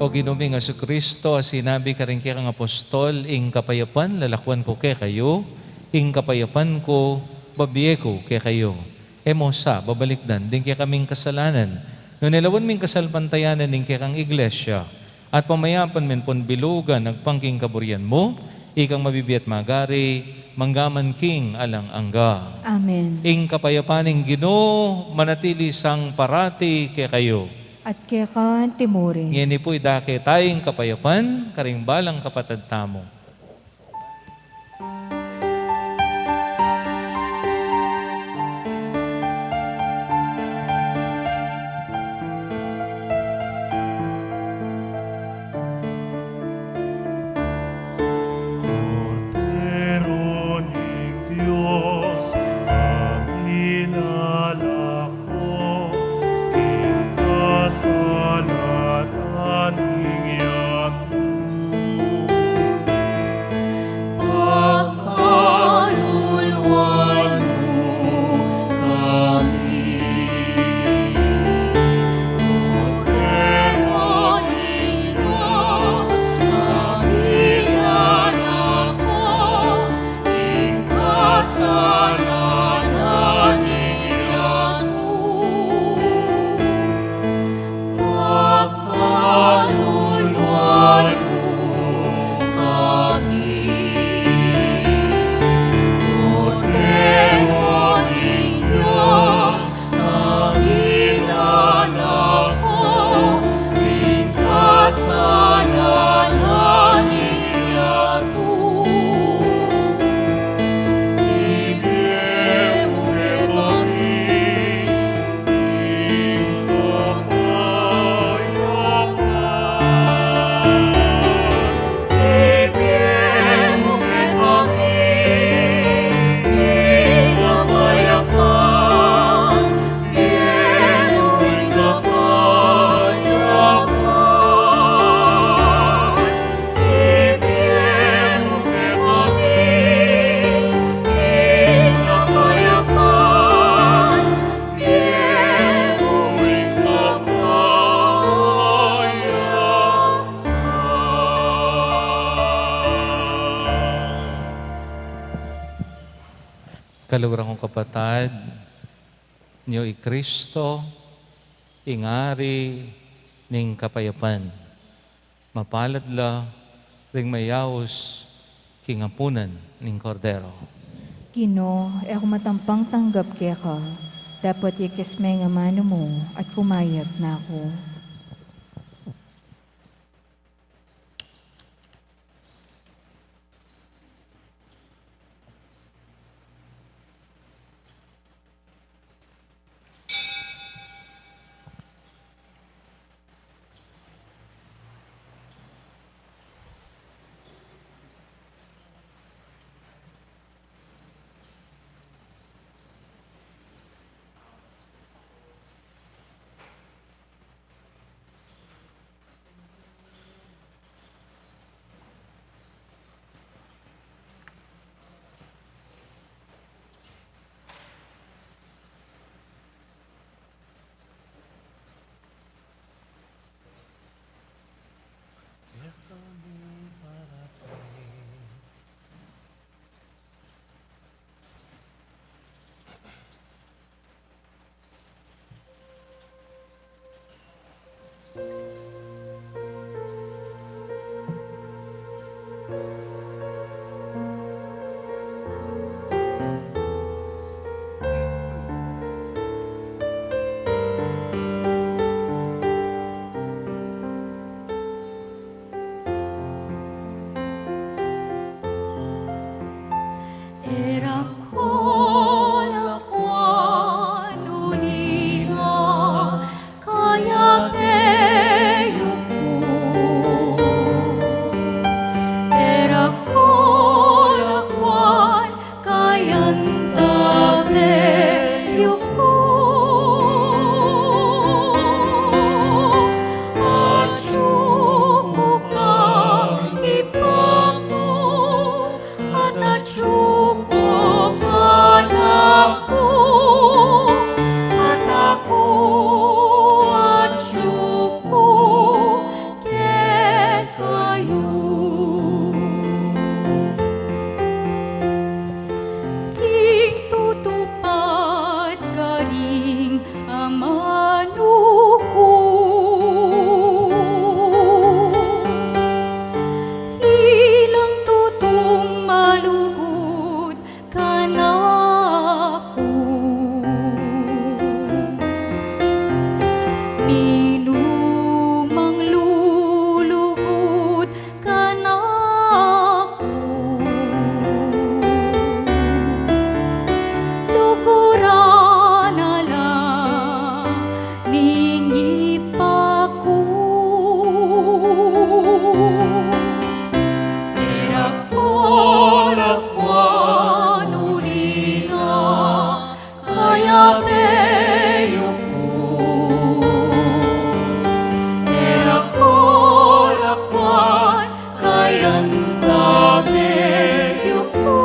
O Ginuming Jesucristo, sinabi ka rin kang apostol, ing kapayapan lalakwan ko ke kayo, ing kapayapan ko babiye ko ke kayo. Emosa, babalikdan, din kaya kaming kasalanan. No nilawan ming kasalpantayanan ning kaya kang iglesia, at pamayapan men pon bilugan, nagpangking kaburian mo, ikang mabibiyat magari, manggaman king alang angga. Amen. Ing kapayapaning Ginoo, manatili sang parati ke kayo. At kaya ka timuri. Ngini po idake tayong kapayapan, karing balang kapatad tamo. Cordero ning Dios, ang ilalako, king kasalanan ning yaku. pagkaluluwan mo kami. Cordero ni Diyos, kamilan ako, ing kasalanan niyaku. Pagkaluluwan mo kami. Cordero ni Diyos, kamilan ako, ing kasalanan niyaku. Ibigay mo kay kami, ing kapayapan. Ibigay mo kay kami, ing kapayapan. Ibigay mo ing kapayapan. Ibigay mo kay kami, ing kapayapan. Ibigay mo ing kapayapan. Kalugran kong kapatad, niyo i Kristo, ingari ning kapayapan. Mapaladla, ring mayawos, kingapunan ning kordero. Ginoo, ako matampang tanggap kaya ka. Dapat ikis may nga mano mo at kumayat na ako. manuko. Ilang tutong malugod ka na ako. Ninumang lulugod ka na ako. Lukuran na lang ning ipako. Irakon ulina kaya beyo ko. Irakon kaya beyo ko.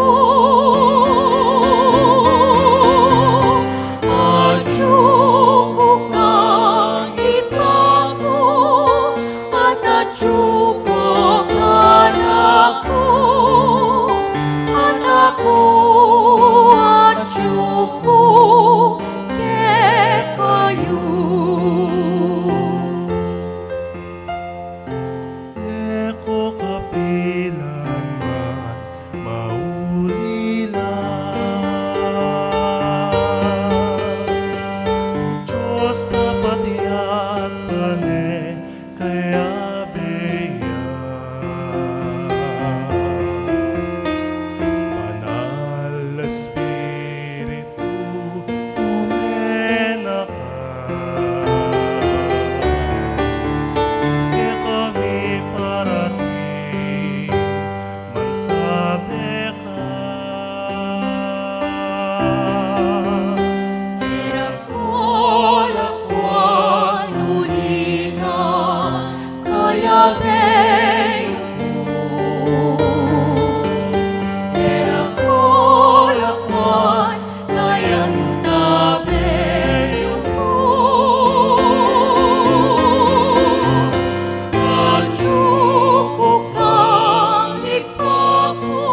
Adyuko kang ipako at adyuko ka nako. At ako adyuko ke kayo. Eko kapilan man maulila. Diyos tapat iyan pane kaya beya. Banal na Espiritu umena ka. Ke kami parating mantabi ka. Irakon ulina kaya beyo ko. Irakon kaya beyo ko. Adyuko kang ipako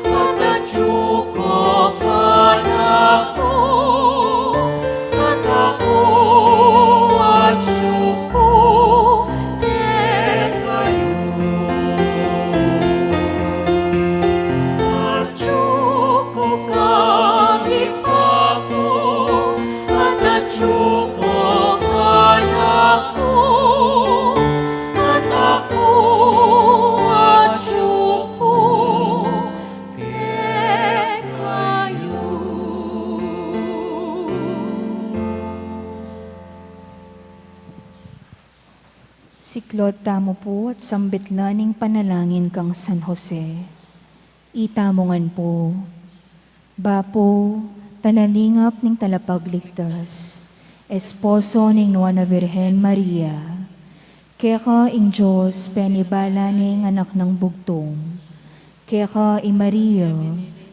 at adyuko ka nako. At ako adyuko ke kayo. Adyuko kang ipako at adyuko ka nako. At ako adyuko ke kayo. Siklod tamo po at sambitlaning panalangin kang San Jose. Itamongan po, Bapo, talalingap ning talapagligtas, Esposo ning Nuana Virgen Maria, keka ing Diyos penibala ning anak ng bugtong, keka ing Maria,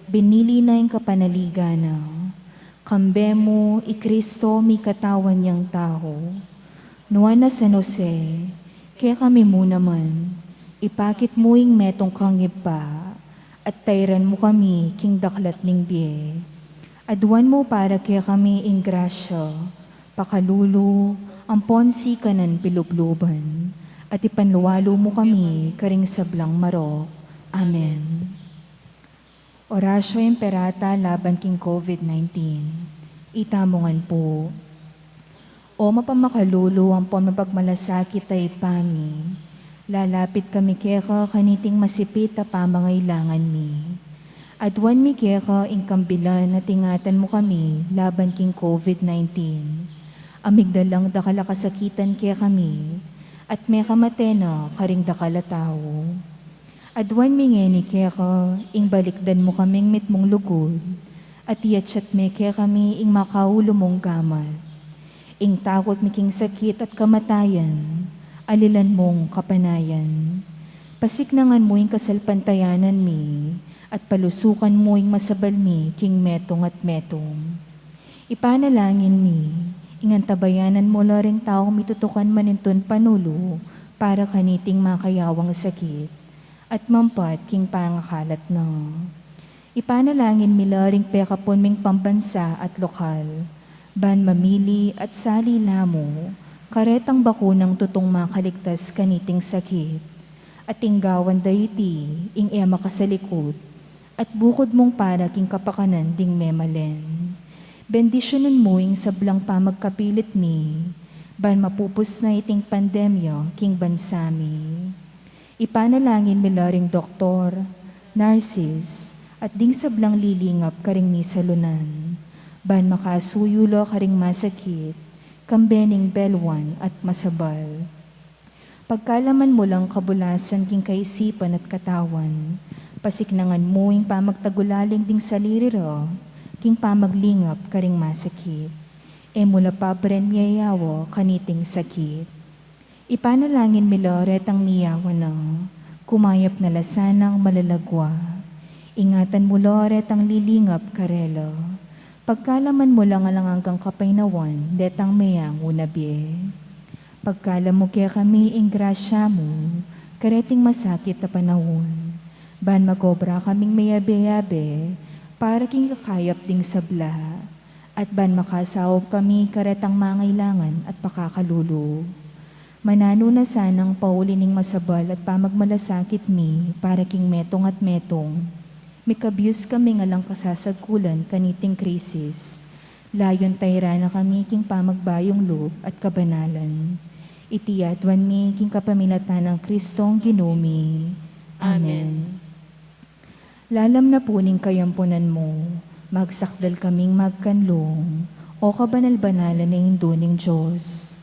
binili na ing kapanaligana, kambemo i Kristo mi katawan niyang tao, Nuana San Jose, kaya kami mo naman, ipakit mo ing metong kang ipa, at tayran mo kami king daklat ning biye. Aduan mo para kaya kami ing grasya, pakalulo, amponsi kanan pilubluban, at ipanluwalo mo kami karing sablang marok. Amen. Orasyo Imperata laban king COVID-19. Itamongan po. O mapamakalulo ang mapagmalasakit ay pami, lalapit kami keka kaniting masipit a pamangailangan mi. Adwan mi keka ing kambilan na tingatan mo kami laban king COVID-19. Amigdalang dakala kasakitan kaya kami, at may kamatena karing dakala tao. Adwan mi ngeni keka ing balikdan mo kaming mitmong lugod, at iyatsat me kaya kami ing makaulo mong gamat. Ing takot miking sakit at kamatayan, alilan mong kapanayan. Pasiknangan mo ing kasalpantayanan mi, at palusukan mo ing masabal mi king metong at metong. Ipanalangin mi, ingantabayanan mo laring taong mitutukan maninton panulo, para kaniting makayawang sakit, at mampat king pangakalat na. Ipanalangin mi laring pekapon ming pambansa at lokal, ban mamili at sali lamo, karetang bakunang tutong makaligtas kaniting sakit, at tinggawan dayti, ing ema kasalikod, at bukod mong para king kapakanan ding memalen. Bendisyonan mo ing sablang pamagkapilit mi, ban mapupus na iting pandemya king bansami. Ipanalangin milaring doktor, nurses, at ding sablang lilingap karing mi salunan, ban makasuyulo karing masakit, kambening belwan at masabal. Pagkalaman mo lang kabulasan king kaisipan at katawan, pasiknangan mo ing pamagtagulaling ding saliriro, king pamaglingap karing masakit. E mula pa bren miyayawo kaniting sakit. Ipanalangin miloret ang miyawan na, kumayap na lasanang malalagwa. Ingatan mo loret ang lilingap karelo. Pagkalaman mo lang alang hanggang kapainawan, detang mayang unabye. Pagkalam mo kaya kami ing grasya mo, kareting masakit na panahon. Ban magobra kaming mayabe-yabe, para king kakayap ding sabla. At ban makasawag kami karetang mangailangan at pakakalulu. Manano na sanang paulining masabal at pamagmalasakit mi, para king metong at metong. Mikabiyos kami nga lang kasasagkulan kaniting krisis. Layon tayra na kami king pamagbayong loob at kabanalan. Itiyadwan mi king kapamilatan ng Kristong Ginumi. Amen. Lalam na puning kayampunan mo, magsakdal kaming magkanlong, o kabanal-banalan na induning Diyos.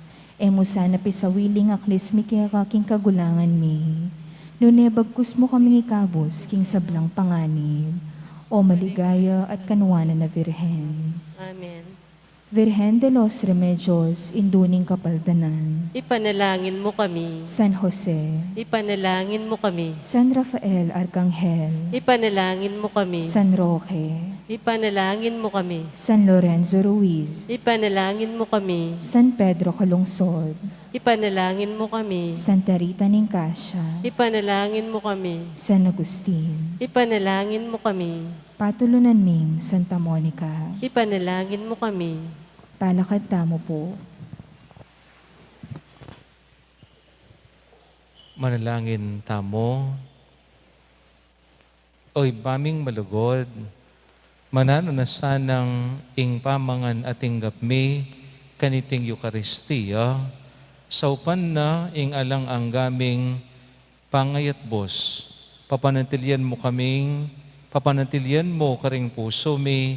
Emo sana pisawiling aklis mi kaya kaking kagulangan mi. Nune bagkus mo kaming ikabos king sablang panganib, o maligaya at kanwanan na Virhen. Amen. Virhen de los Remedios, induning kapaldanan. Ipanalangin mo kami. San Jose, Ipanalangin mo kami. San Rafael Arcangel, Ipanalangin mo kami. San Roque, Ipanalangin mo kami. San Lorenzo Ruiz, Ipanalangin mo kami. San Pedro Calungsod, Ipanalangin mo kami. Santa Rita Nicasia, Ipanalangin mo kami. San Agustin, Ipanalangin mo kami. Patulunan Ming Santa Monica, Ipanalangin mo kami. palakad tamo po. Manalangin tamo. Oy baming malugod, manano na sanang ing pamangan ating gapmi, kaniting Eukaristiya, saupan na ing alang ang gaming pangayat bos, papanatilian mo karing puso mi,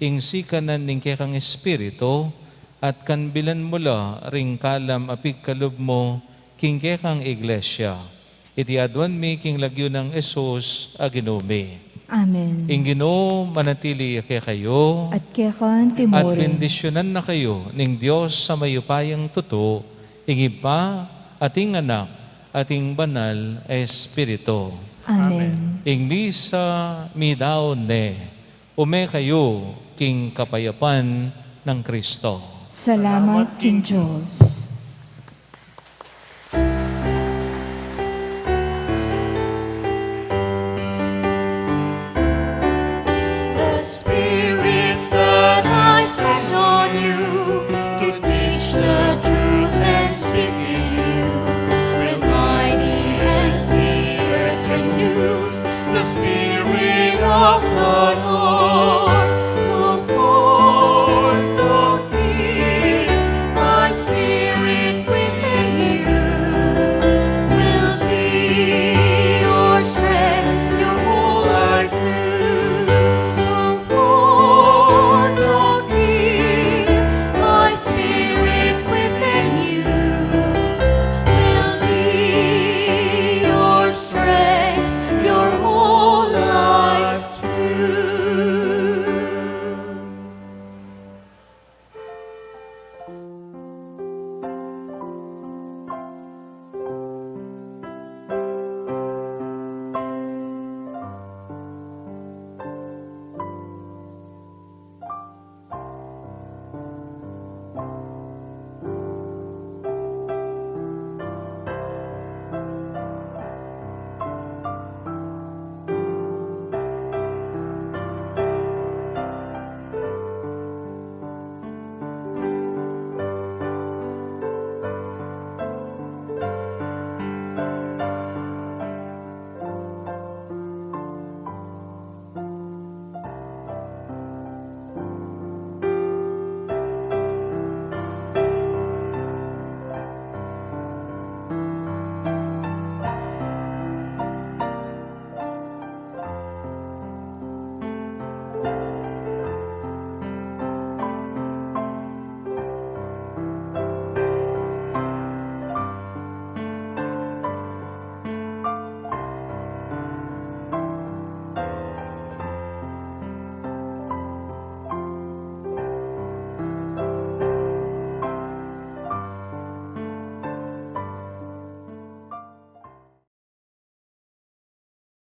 ing sikanan ning kekang Espiritu, at kanbilan mo la ring kalam apig kalub mo, king kekang Iglesia. Iti adwan mi king lagyo ng Esus aginumi. Amen. Ing Ginoo manatili kay kayo, At kekan at timore, bendisyonan na kayo ning Dios sa mayupayang tuto, ing iba ating anak, ating banal Espiritu. Amen. Ing misa mi daon ne, ume kayo king kapayapan ng Kristo. Salamat King Diyos.